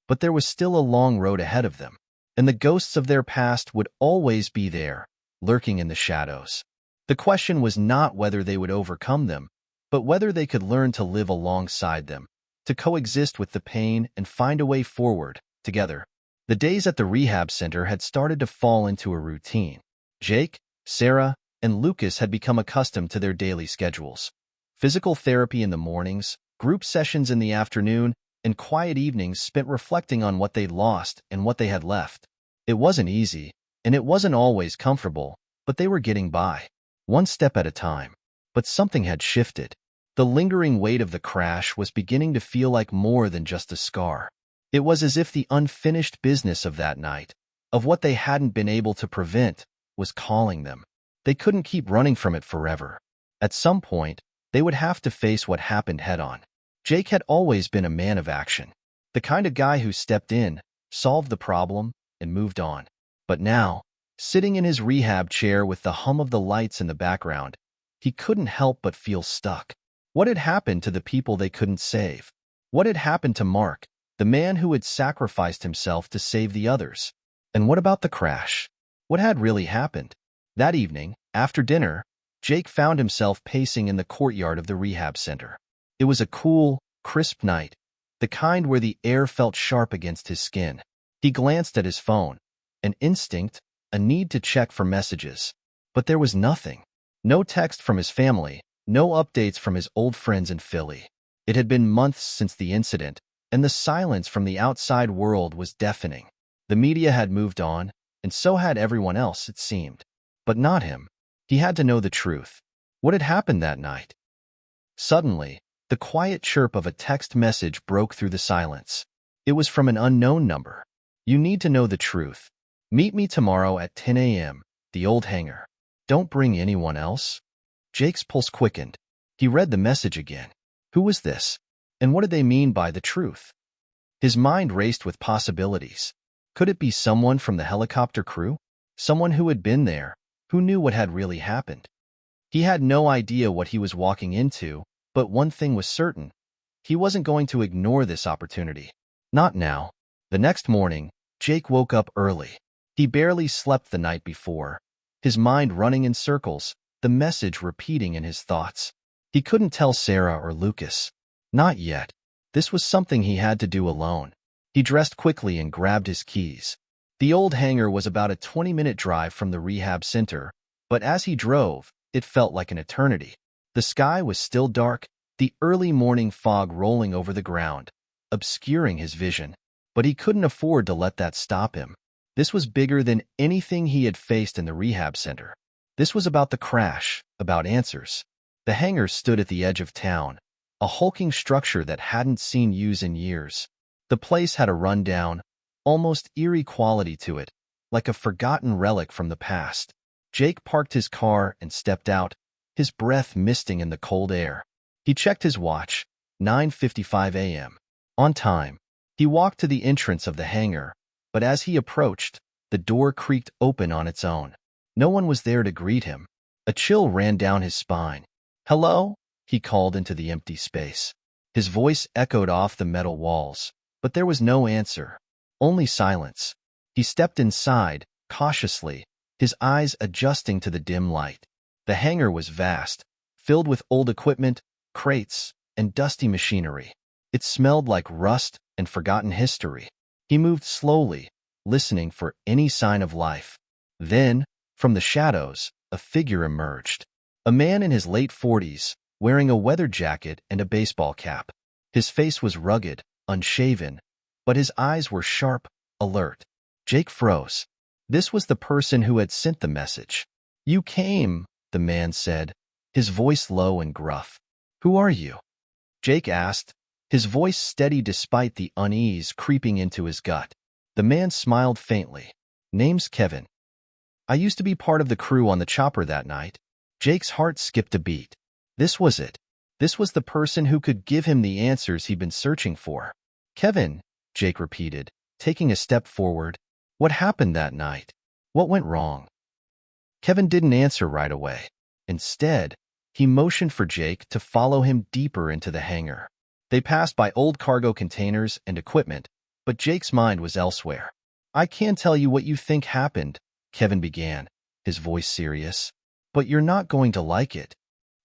But there was still a long road ahead of them, and the ghosts of their past would always be there, lurking in the shadows. The question was not whether they would overcome them, but whether they could learn to live alongside them, to coexist with the pain and find a way forward, together. The days at the rehab center had started to fall into a routine. Jake, Sarah, and Lucas had become accustomed to their daily schedules. Physical therapy in the mornings, group sessions in the afternoon, and quiet evenings spent reflecting on what they'd lost and what they had left. It wasn't easy, and it wasn't always comfortable, but they were getting by, one step at a time. But something had shifted. The lingering weight of the crash was beginning to feel like more than just a scar. It was as if the unfinished business of that night, of what they hadn't been able to prevent, was calling them. They couldn't keep running from it forever. At some point, they would have to face what happened head-on. Jake had always been a man of action, the kind of guy who stepped in, solved the problem, and moved on. But now, sitting in his rehab chair with the hum of the lights in the background, he couldn't help but feel stuck. What had happened to the people they couldn't save? What had happened to Mark, the man who had sacrificed himself to save the others. And what about the crash? What had really happened? That evening, after dinner, Jake found himself pacing in the courtyard of the rehab center. It was a cool, crisp night, the kind where the air felt sharp against his skin. He glanced at his phone, an instinct, a need to check for messages. But there was nothing. No text from his family, no updates from his old friends in Philly. It had been months since the incident, and the silence from the outside world was deafening. The media had moved on, and so had everyone else, it seemed. But not him. He had to know the truth. What had happened that night? Suddenly, the quiet chirp of a text message broke through the silence. It was from an unknown number. You need to know the truth. Meet me tomorrow at 10 a.m., the old hangar. Don't bring anyone else. Jake's pulse quickened. He read the message again. Who was this? And what did they mean by the truth? His mind raced with possibilities. Could it be someone from the helicopter crew? Someone who had been there, who knew what had really happened? He had no idea what he was walking into, but one thing was certain. He wasn't going to ignore this opportunity. Not now. The next morning, Jake woke up early. He barely slept the night before, his mind running in circles, the message repeating in his thoughts. He couldn't tell Sarah or Lucas. Not yet. This was something he had to do alone. He dressed quickly and grabbed his keys. The old hangar was about a 20-minute drive from the rehab center, but as he drove, it felt like an eternity. The sky was still dark, the early morning fog rolling over the ground, obscuring his vision. But he couldn't afford to let that stop him. This was bigger than anything he had faced in the rehab center. This was about the crash, about answers. The hangar stood at the edge of town, a hulking structure that hadn't seen use in years. The place had a rundown, almost eerie quality to it, like a forgotten relic from the past. Jake parked his car and stepped out, his breath misting in the cold air. He checked his watch, 9:55 a.m. On time. He walked to the entrance of the hangar, but as he approached, the door creaked open on its own. No one was there to greet him. A chill ran down his spine. "Hello?" he called into the empty space. His voice echoed off the metal walls, but there was no answer, only silence. He stepped inside, cautiously, his eyes adjusting to the dim light. The hangar was vast, filled with old equipment, crates, and dusty machinery. It smelled like rust and forgotten history. He moved slowly, listening for any sign of life. Then, from the shadows, a figure emerged. A man in his late 40s, wearing a weather jacket and a baseball cap. His face was rugged, unshaven, but his eyes were sharp, alert. Jake froze. This was the person who had sent the message. "You came," the man said, his voice low and gruff. "Who are you?" Jake asked, his voice steady despite the unease creeping into his gut. The man smiled faintly. "Name's Kevin. I used to be part of the crew on the chopper that night." Jake's heart skipped a beat. This was it. This was the person who could give him the answers he'd been searching for. "Kevin," Jake repeated, taking a step forward. "What happened that night? What went wrong?" Kevin didn't answer right away. Instead, he motioned for Jake to follow him deeper into the hangar. They passed by old cargo containers and equipment, but Jake's mind was elsewhere. "I can tell you what you think happened," Kevin began, his voice serious. "But you're not going to like it."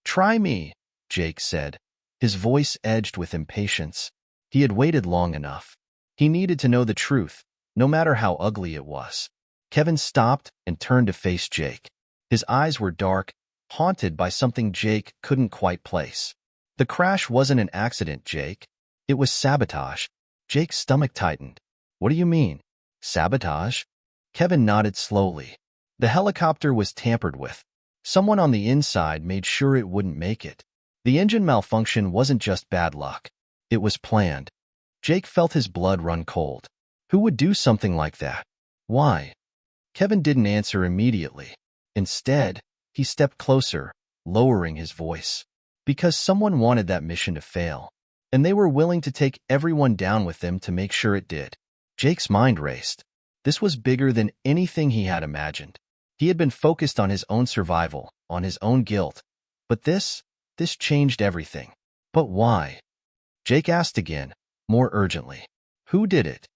"Try me," Jake said, his voice edged with impatience. He had waited long enough. He needed to know the truth, no matter how ugly it was. Kevin stopped and turned to face Jake. His eyes were dark, haunted by something Jake couldn't quite place. "The crash wasn't an accident, Jake. It was sabotage." Jake's stomach tightened. "What do you mean? Sabotage?" Kevin nodded slowly. "The helicopter was tampered with. Someone on the inside made sure it wouldn't make it. The engine malfunction wasn't just bad luck. It was planned." Jake felt his blood run cold. Who would do something like that? Why? Kevin didn't answer immediately. Instead, he stepped closer, lowering his voice. Because someone wanted that mission to fail, and they were willing to take everyone down with them to make sure it did. Jake's mind raced. This was bigger than anything he had imagined. He had been focused on his own survival, on his own guilt. But this changed everything. But why? Jake asked again, more urgently. Who did it?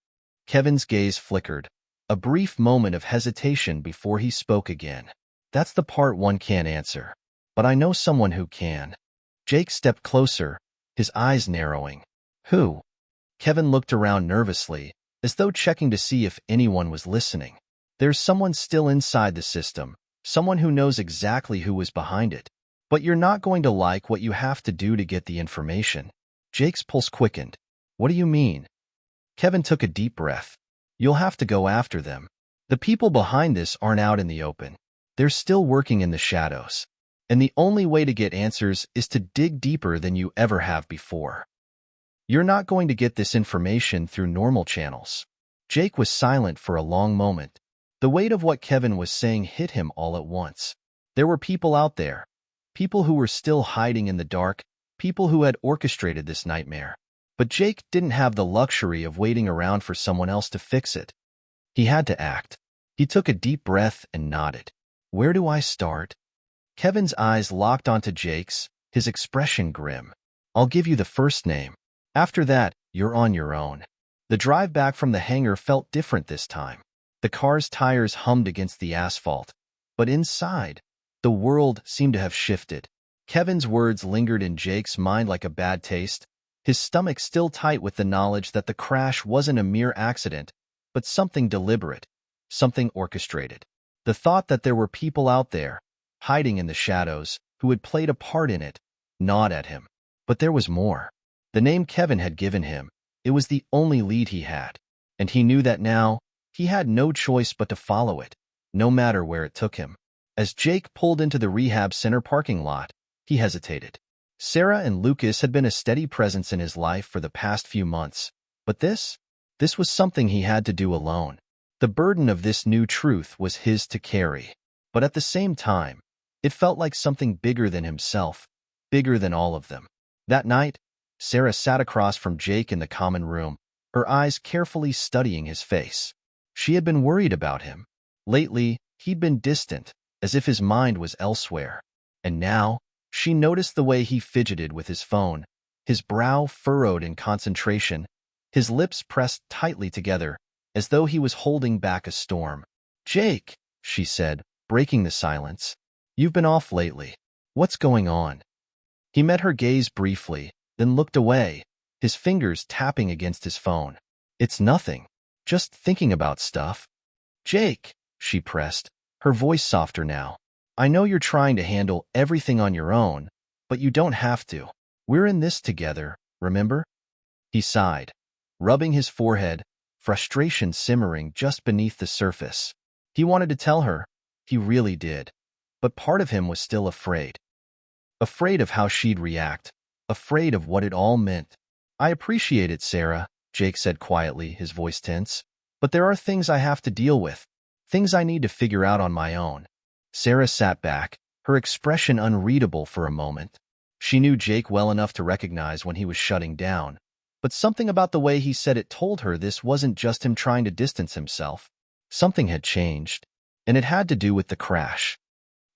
Kevin's gaze flickered. A brief moment of hesitation before he spoke again. That's the part one can't answer. But I know someone who can. Jake stepped closer, his eyes narrowing. Who? Kevin looked around nervously, as though checking to see if anyone was listening. There's someone still inside the system, someone who knows exactly who was behind it. But you're not going to like what you have to do to get the information. Jake's pulse quickened. What do you mean? Kevin took a deep breath. You'll have to go after them. The people behind this aren't out in the open. They're still working in the shadows. And the only way to get answers is to dig deeper than you ever have before. You're not going to get this information through normal channels. Jake was silent for a long moment. The weight of what Kevin was saying hit him all at once. There were people out there. People who were still hiding in the dark. People who had orchestrated this nightmare. But Jake didn't have the luxury of waiting around for someone else to fix it. He had to act. He took a deep breath and nodded. Where do I start? Kevin's eyes locked onto Jake's, his expression grim. I'll give you the first name. After that, you're on your own. The drive back from the hangar felt different this time. The car's tires hummed against the asphalt. But inside, the world seemed to have shifted. Kevin's words lingered in Jake's mind like a bad taste, his stomach still tight with the knowledge that the crash wasn't a mere accident, but something deliberate, something orchestrated. The thought that there were people out there, hiding in the shadows, who had played a part in it, gnawed at him. But there was more. The name Kevin had given him, it was the only lead he had, and he knew that now he had no choice but to follow it, no matter where it took him. As Jake pulled into the rehab center parking lot, he hesitated. Sarah and Lucas had been a steady presence in his life for the past few months, but this was something he had to do alone. The burden of this new truth was his to carry. But at the same time, it felt like something bigger than himself, bigger than all of them. That night, Sarah sat across from Jake in the common room, her eyes carefully studying his face. She had been worried about him. Lately, he'd been distant, as if his mind was elsewhere. And now, she noticed the way he fidgeted with his phone, his brow furrowed in concentration, his lips pressed tightly together, as though he was holding back a storm. Jake, she said, breaking the silence. You've been off lately. What's going on? He met her gaze briefly, then looked away, his fingers tapping against his phone. It's nothing. Just thinking about stuff. Jake, she pressed, her voice softer now. I know you're trying to handle everything on your own, but you don't have to. We're in this together, remember? He sighed, rubbing his forehead, frustration simmering just beneath the surface. He wanted to tell her, he really did, but part of him was still afraid. Afraid of how she'd react, afraid of what it all meant. I appreciate it, Sarah, Jake said quietly, his voice tense, but there are things I have to deal with, things I need to figure out on my own. Sarah sat back, her expression unreadable for a moment. She knew Jake well enough to recognize when he was shutting down, but something about the way he said it told her this wasn't just him trying to distance himself. Something had changed, and it had to do with the crash.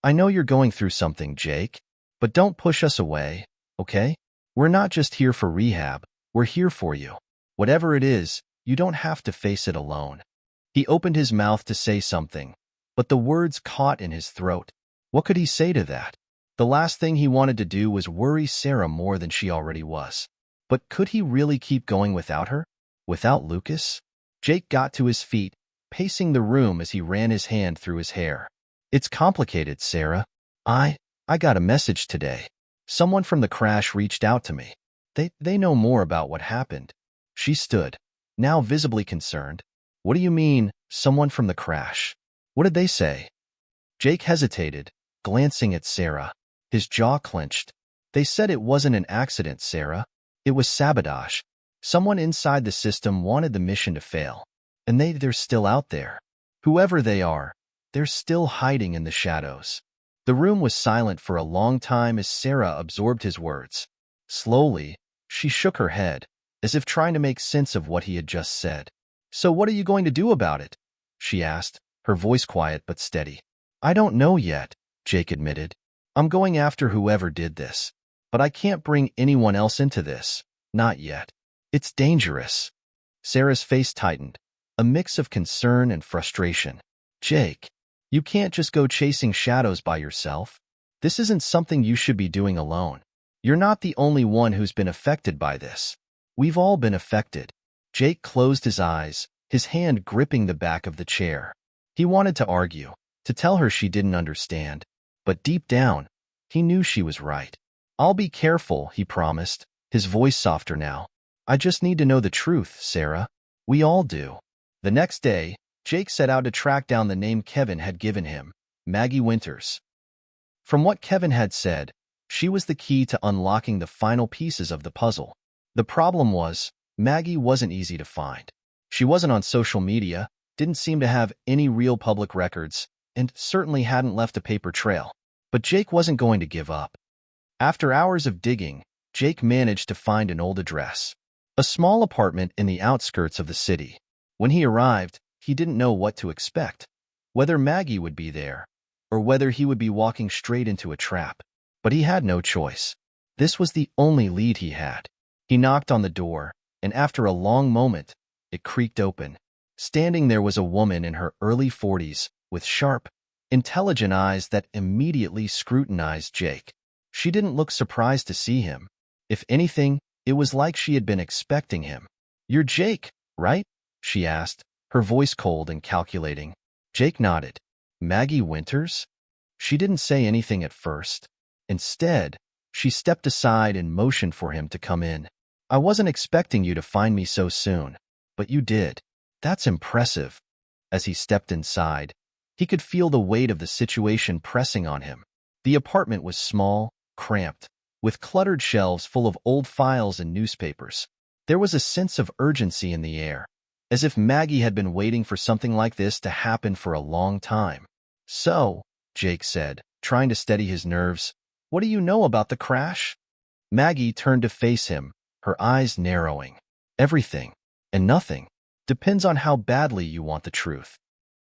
I know you're going through something, Jake, but don't push us away, okay? We're not just here for rehab, we're here for you. Whatever it is, you don't have to face it alone. He opened his mouth to say something, but the words caught in his throat. What could he say to that? The last thing he wanted to do was worry Sarah more than she already was. But could he really keep going without her? Without Lucas? Jake got to his feet, pacing the room as he ran his hand through his hair. It's complicated, Sarah. I got a message today. Someone from the crash reached out to me. They know more about what happened. She stood, now visibly concerned. What do you mean, someone from the crash? What did they say? Jake hesitated, glancing at Sarah. His jaw clenched. They said it wasn't an accident, Sarah. It was sabotage. Someone inside the system wanted the mission to fail. And they're still out there. Whoever they are, they're still hiding in the shadows. The room was silent for a long time as Sarah absorbed his words. Slowly, she shook her head, as if trying to make sense of what he had just said. So what are you going to do about it? She asked, her voice quiet but steady. I don't know yet, Jake admitted. I'm going after whoever did this. But I can't bring anyone else into this. Not yet. It's dangerous. Sarah's face tightened, a mix of concern and frustration. Jake, you can't just go chasing shadows by yourself. This isn't something you should be doing alone. You're not the only one who's been affected by this. We've all been affected. Jake closed his eyes, his hand gripping the back of the chair. He wanted to argue, to tell her she didn't understand. But deep down, he knew she was right. I'll be careful, he promised, his voice softer now. I just need to know the truth, Sarah. We all do. The next day, Jake set out to track down the name Kevin had given him, Maggie Winters. From what Kevin had said, she was the key to unlocking the final pieces of the puzzle. The problem was, Maggie wasn't easy to find. She wasn't on social media, didn't seem to have any real public records, and certainly hadn't left a paper trail. But Jake wasn't going to give up. After hours of digging, Jake managed to find an old address. A small apartment in the outskirts of the city. When he arrived, he didn't know what to expect, whether Maggie would be there, or whether he would be walking straight into a trap. But he had no choice. This was the only lead he had. He knocked on the door, and after a long moment, it creaked open. Standing there was a woman in her early 40s, with sharp, intelligent eyes that immediately scrutinized Jake. She didn't look surprised to see him. If anything, it was like she had been expecting him. "You're Jake, right?" she asked, her voice cold and calculating. Jake nodded. "Maggie Winters?" She didn't say anything at first. Instead, she stepped aside and motioned for him to come in. "I wasn't expecting you to find me so soon, but you did. That's impressive." As he stepped inside, he could feel the weight of the situation pressing on him. The apartment was small, cramped, with cluttered shelves full of old files and newspapers. There was a sense of urgency in the air, as if Maggie had been waiting for something like this to happen for a long time. "So," Jake said, trying to steady his nerves, "what do you know about the crash?" Maggie turned to face him, her eyes narrowing. "Everything, and nothing. Depends on how badly you want the truth."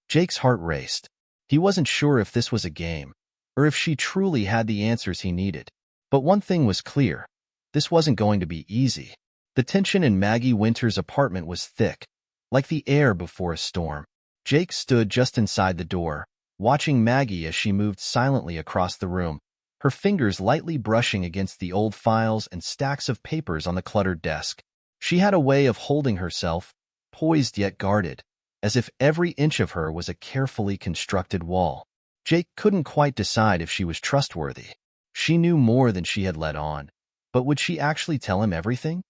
Jake's heart raced. He wasn't sure if this was a game, or if she truly had the answers he needed. But one thing was clear. This wasn't going to be easy. The tension in Maggie Winters' apartment was thick, like the air before a storm. Jake stood just inside the door, watching Maggie as she moved silently across the room, her fingers lightly brushing against the old files and stacks of papers on the cluttered desk. She had a way of holding herself, poised yet guarded, as if every inch of her was a carefully constructed wall. Jake couldn't quite decide if she was trustworthy. She knew more than she had let on, but would she actually tell him everything?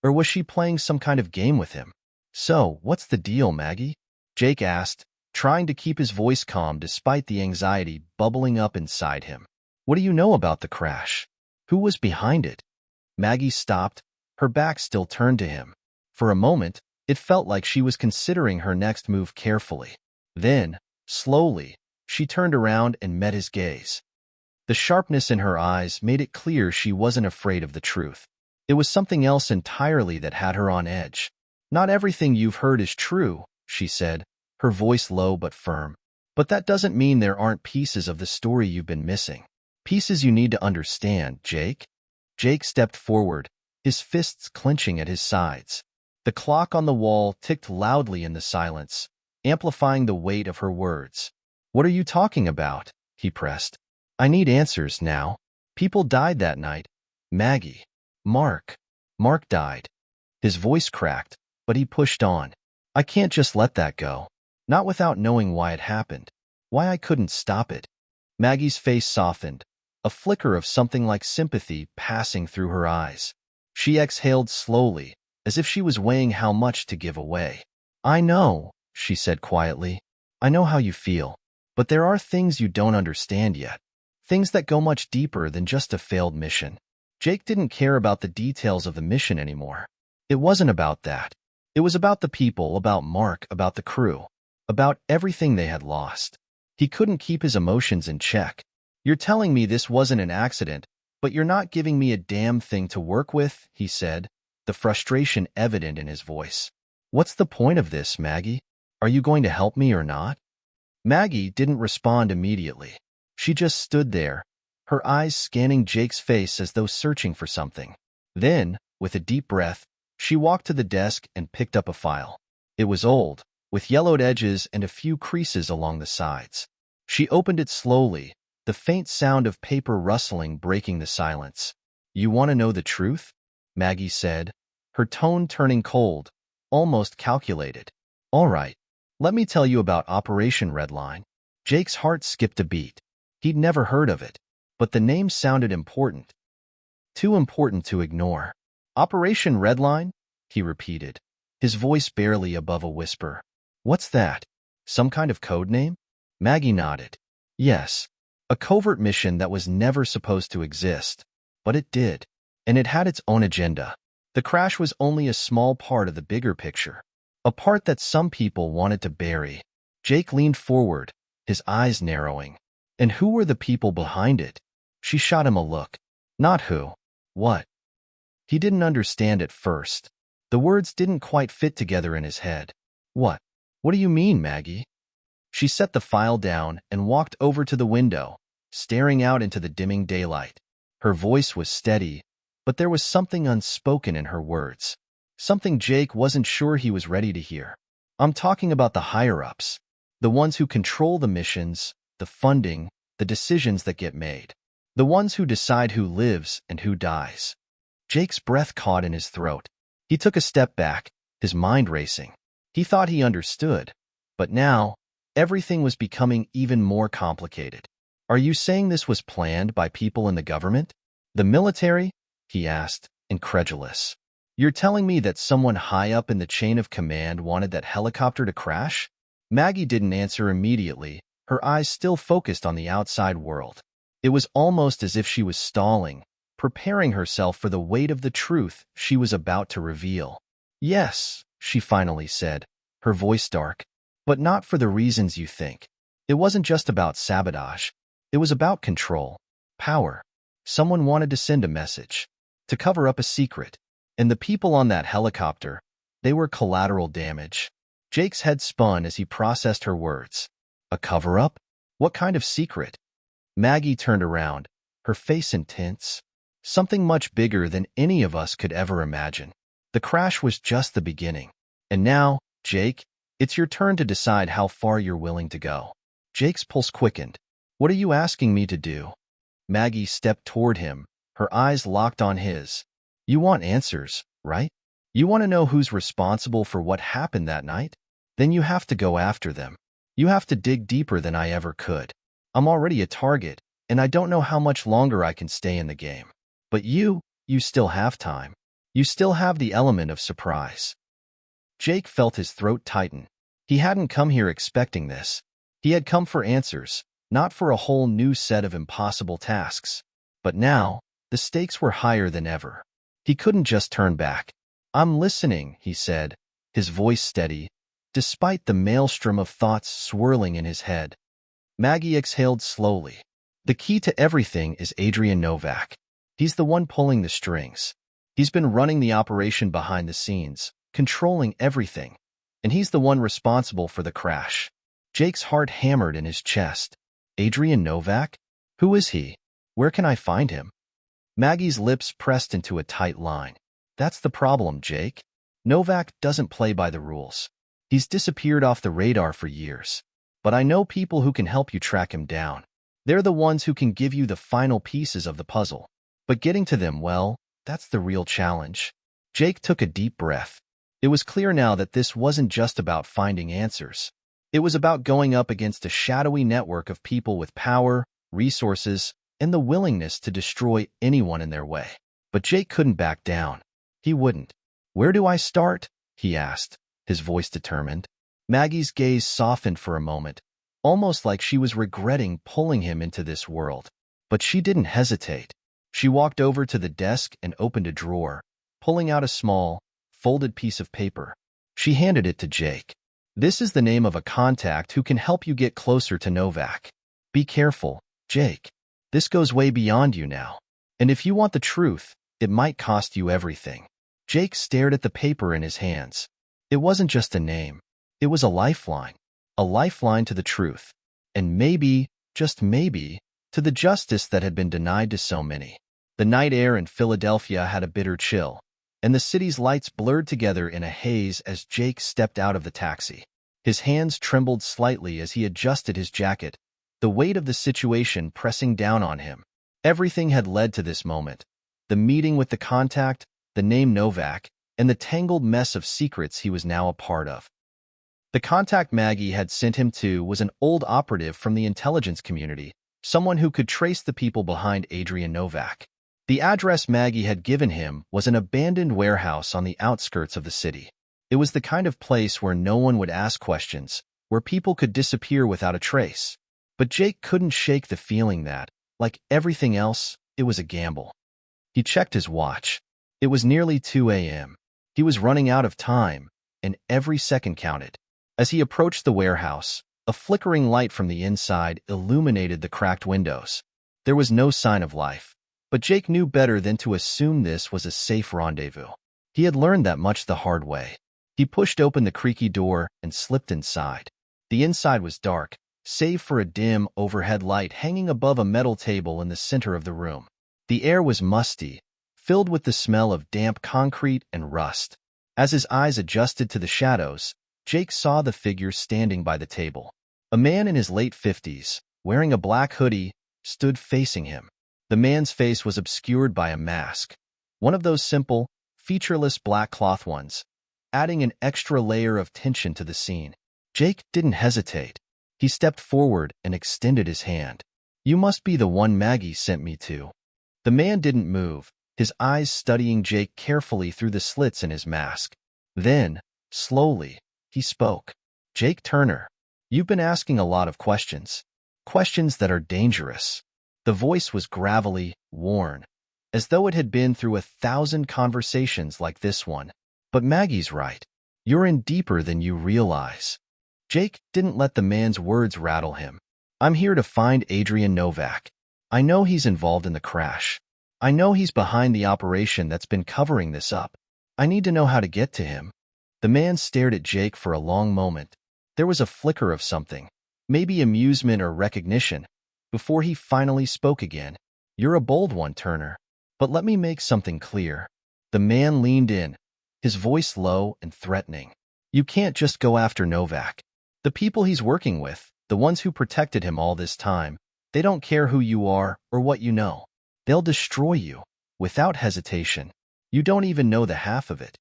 Or was she playing some kind of game with him? "So, what's the deal, Maggie?" Jake asked, trying to keep his voice calm despite the anxiety bubbling up inside him. "What do you know about the crash? Who was behind it?" Maggie stopped, her back still turned to him. For a moment, it felt like she was considering her next move carefully. Then, slowly, she turned around and met his gaze. The sharpness in her eyes made it clear she wasn't afraid of the truth. It was something else entirely that had her on edge. "Not everything you've heard is true," she said, her voice low but firm. "But that doesn't mean there aren't pieces of the story you've been missing. Pieces you need to understand, Jake." Jake stepped forward, his fists clenching at his sides. The clock on the wall ticked loudly in the silence, amplifying the weight of her words. "What are you talking about?" he pressed. "I need answers now. People died that night. Maggie. Mark. Mark died." His voice cracked, but he pushed on. "I can't just let that go. Not without knowing why it happened. Why I couldn't stop it." Maggie's face softened, a flicker of something like sympathy passing through her eyes. She exhaled slowly, as if she was weighing how much to give away. "I know," she said quietly. "I know how you feel. But there are things you don't understand yet. Things that go much deeper than just a failed mission." Jake didn't care about the details of the mission anymore. It wasn't about that. It was about the people, about Mark, about the crew, about everything they had lost. He couldn't keep his emotions in check. "You're telling me this wasn't an accident, but you're not giving me a damn thing to work with," he said, the frustration evident in his voice. "What's the point of this, Maggie? Are you going to help me or not?" Maggie didn't respond immediately. She just stood there, her eyes scanning Jake's face as though searching for something. Then, with a deep breath, She walked to the desk and picked up a file. It was old, with yellowed edges and a few creases along the sides. She opened it slowly, the faint sound of paper rustling breaking the silence. "You want to know the truth?" Maggie said, her tone turning cold, almost calculated. "All right, let me tell you about Operation Redline." Jake's heart skipped a beat. He'd never heard of it, but the name sounded important. Too important to ignore. "Operation Redline?" he repeated, his voice barely above a whisper. "What's that? Some kind of code name?" Maggie nodded. "Yes, a covert mission that was never supposed to exist, but it did, and it had its own agenda. The crash was only a small part of the bigger picture, a part that some people wanted to bury." Jake leaned forward, his eyes narrowing. "And who were the people behind it?" She shot him a look. "Not who. What?" He didn't understand at first. The words didn't quite fit together in his head. "What? What do you mean, Maggie?" She set the file down and walked over to the window, staring out into the dimming daylight. Her voice was steady, but there was something unspoken in her words. Something Jake wasn't sure he was ready to hear. "I'm talking about the higher-ups, the ones who control the missions, the funding, the decisions that get made. The ones who decide who lives and who dies." Jake's breath caught in his throat. He took a step back, his mind racing. He thought he understood, but now, everything was becoming even more complicated. "Are you saying this was planned by people in the government? The military?" he asked, incredulous. "You're telling me that someone high up in the chain of command wanted that helicopter to crash?" Maggie didn't answer immediately, her eyes still focused on the outside world. It was almost as if she was stalling, preparing herself for the weight of the truth she was about to reveal. "Yes," she finally said, her voice dark, "but not for the reasons you think. It wasn't just about sabotage. It was about control, power. Someone wanted to send a message, to cover up a secret. And the people on that helicopter, they were collateral damage." Jake's head spun as he processed her words. "A cover-up? What kind of secret?" Maggie turned around, her face intense. "Something much bigger than any of us could ever imagine. The crash was just the beginning. And now, Jake, it's your turn to decide how far you're willing to go." Jake's pulse quickened. "What are you asking me to do?" Maggie stepped toward him, her eyes locked on his. "You want answers, right? You want to know who's responsible for what happened that night? Then you have to go after them. You have to dig deeper than I ever could. I'm already a target, and I don't know how much longer I can stay in the game. But you still have time. You still have the element of surprise." Jake felt his throat tighten. He hadn't come here expecting this. He had come for answers, not for a whole new set of impossible tasks. But now, the stakes were higher than ever. He couldn't just turn back. "I'm listening," he said, his voice steady, despite the maelstrom of thoughts swirling in his head. Maggie exhaled slowly. "The key to everything is Adrian Novak. He's the one pulling the strings. He's been running the operation behind the scenes, controlling everything. And he's the one responsible for the crash." Jake's heart hammered in his chest. "Adrian Novak? Who is he? Where can I find him?" Maggie's lips pressed into a tight line. "That's the problem, Jake. Novak doesn't play by the rules. He's disappeared off the radar for years. But I know people who can help you track him down. They're the ones who can give you the final pieces of the puzzle. But getting to them, well, that's the real challenge." Jake took a deep breath. It was clear now that this wasn't just about finding answers. It was about going up against a shadowy network of people with power, resources, and the willingness to destroy anyone in their way. But Jake couldn't back down. He wouldn't. "Where do I start?" he asked, his voice determined. Maggie's gaze softened for a moment, almost like she was regretting pulling him into this world. But she didn't hesitate. She walked over to the desk and opened a drawer, pulling out a small, folded piece of paper. She handed it to Jake. "This is the name of a contact who can help you get closer to Novak. Be careful, Jake. This goes way beyond you now. And if you want the truth, it might cost you everything." Jake stared at the paper in his hands. It wasn't just a name. It was a lifeline to the truth. And maybe, just maybe, to the justice that had been denied to so many. The night air in Philadelphia had a bitter chill. and the city's lights blurred together in a haze as Jake stepped out of the taxi. His hands trembled slightly as he adjusted his jacket, the weight of the situation pressing down on him. Everything had led to this moment. The meeting with the contact, the name Novak, and the tangled mess of secrets he was now a part of. The contact Maggie had sent him to was an old operative from the intelligence community, someone who could trace the people behind Adrian Novak. The address Maggie had given him was an abandoned warehouse on the outskirts of the city. It was the kind of place where no one would ask questions, where people could disappear without a trace. But Jake couldn't shake the feeling that, like everything else, it was a gamble. He checked his watch. It was nearly 2 a.m. He was running out of time, and every second counted. As he approached the warehouse, a flickering light from the inside illuminated the cracked windows. There was no sign of life, but Jake knew better than to assume this was a safe rendezvous. He had learned that much the hard way. He pushed open the creaky door and slipped inside. The inside was dark, save for a dim overhead light hanging above a metal table in the center of the room. The air was musty, filled with the smell of damp concrete and rust. As his eyes adjusted to the shadows, Jake saw the figure standing by the table. A man in his late 50s, wearing a black hoodie, stood facing him. The man's face was obscured by a mask, one of those simple, featureless black cloth ones, adding an extra layer of tension to the scene. Jake didn't hesitate. He stepped forward and extended his hand. "You must be the one Maggie sent me to." The man didn't move, his eyes studying Jake carefully through the slits in his mask. Then, slowly, he spoke. "Jake Turner, you've been asking a lot of questions. Questions that are dangerous." The voice was gravelly, worn, as though it had been through 1,000 conversations like this one. "But Maggie's right. You're in deeper than you realize." Jake didn't let the man's words rattle him. "I'm here to find Adrian Novak. I know he's involved in the crash. I know he's behind the operation that's been covering this up. I need to know how to get to him." The man stared at Jake for a long moment. There was a flicker of something, maybe amusement or recognition, before he finally spoke again. "You're a bold one, Turner. But let me make something clear." The man leaned in, his voice low and threatening. "You can't just go after Novak. The people he's working with, the ones who protected him all this time, they don't care who you are or what you know. They'll destroy you, without hesitation. You don't even know the half of it."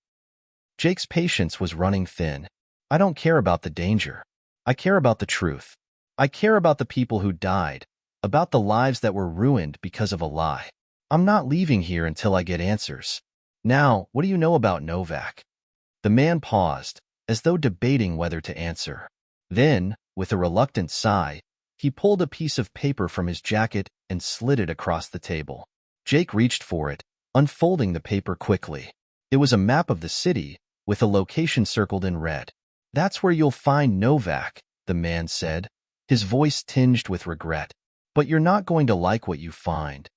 Jake's patience was running thin. "I don't care about the danger. I care about the truth. I care about the people who died, about the lives that were ruined because of a lie. I'm not leaving here until I get answers. Now, what do you know about Novak?" The man paused, as though debating whether to answer. Then, with a reluctant sigh, he pulled a piece of paper from his jacket and slid it across the table. Jake reached for it, unfolding the paper quickly. It was a map of the city, with a location circled in red. "That's where you'll find Novak," the man said, his voice tinged with regret. "But you're not going to like what you find."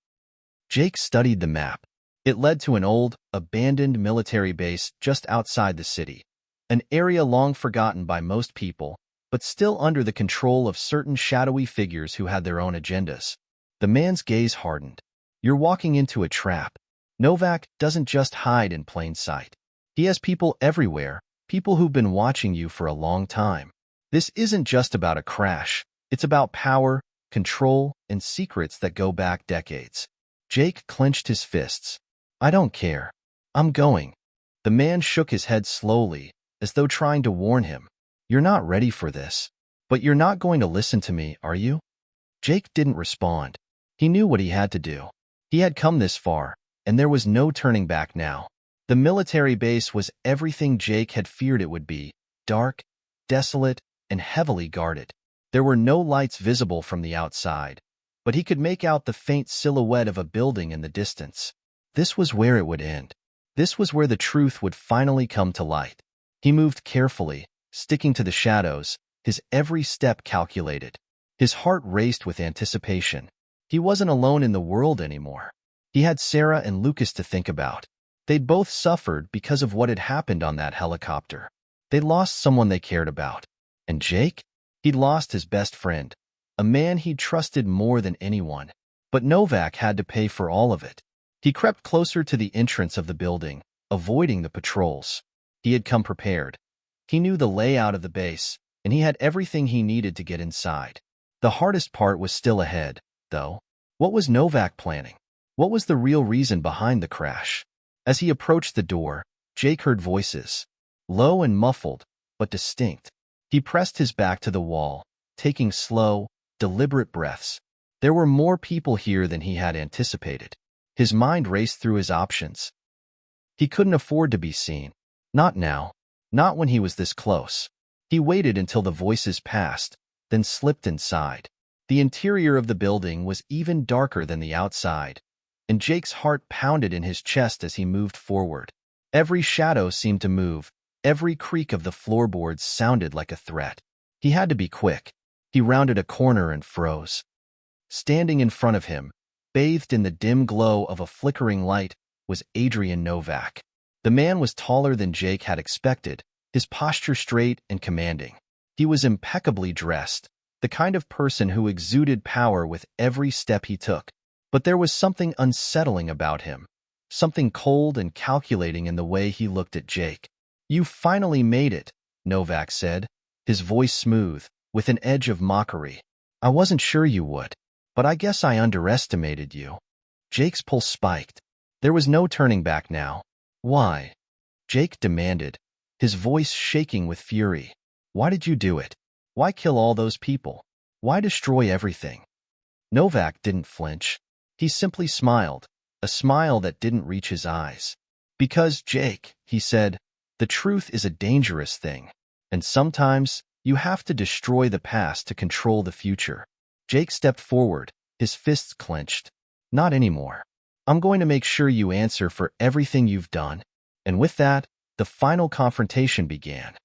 Jake studied the map. It led to an old, abandoned military base just outside the city, an area long forgotten by most people, but still under the control of certain shadowy figures who had their own agendas. The man's gaze hardened. "You're walking into a trap. Novak doesn't just hide in plain sight. He has people everywhere, people who've been watching you for a long time. This isn't just about a crash. It's about power, control, and secrets that go back decades." Jake clenched his fists. "I don't care. I'm going." The man shook his head slowly, as though trying to warn him. "You're not ready for this. But you're not going to listen to me, are you?" Jake didn't respond. He knew what he had to do. He had come this far, and there was no turning back now. The military base was everything Jake had feared it would be: dark, desolate, and heavily guarded. There were no lights visible from the outside, but he could make out the faint silhouette of a building in the distance. This was where it would end. This was where the truth would finally come to light. He moved carefully, sticking to the shadows, his every step calculated. His heart raced with anticipation. He wasn't alone in the world anymore. He had Sarah and Lucas to think about. They'd both suffered because of what had happened on that helicopter. They'd lost someone they cared about. And Jake? He'd lost his best friend, a man he'd trusted more than anyone. But Novak had to pay for all of it. He crept closer to the entrance of the building, avoiding the patrols. He had come prepared. He knew the layout of the base, and he had everything he needed to get inside. The hardest part was still ahead, though. What was Novak planning? What was the real reason behind the crash? As he approached the door, Jake heard voices, low and muffled, but distinct. He pressed his back to the wall, taking slow, deliberate breaths. There were more people here than he had anticipated. His mind raced through his options. He couldn't afford to be seen. Not now. Not when he was this close. He waited until the voices passed, then slipped inside. The interior of the building was even darker than the outside, and Jake's heart pounded in his chest as he moved forward. Every shadow seemed to move. Every creak of the floorboards sounded like a threat. He had to be quick. He rounded a corner and froze. Standing in front of him, bathed in the dim glow of a flickering light, was Adrian Novak. The man was taller than Jake had expected, his posture straight and commanding. He was impeccably dressed, the kind of person who exuded power with every step he took. But there was something unsettling about him, something cold and calculating in the way he looked at Jake. "You finally made it," Novak said, his voice smooth, with an edge of mockery. "I wasn't sure you would, but I guess I underestimated you." Jake's pulse spiked. There was no turning back now. "Why?" Jake demanded, his voice shaking with fury. "Why did you do it? Why kill all those people? Why destroy everything?" Novak didn't flinch. He simply smiled, a smile that didn't reach his eyes. "Because, Jake," he said, "the truth is a dangerous thing, and sometimes you have to destroy the past to control the future." Jake stepped forward, his fists clenched. "Not anymore. I'm going to make sure you answer for everything you've done." And with that, the final confrontation began.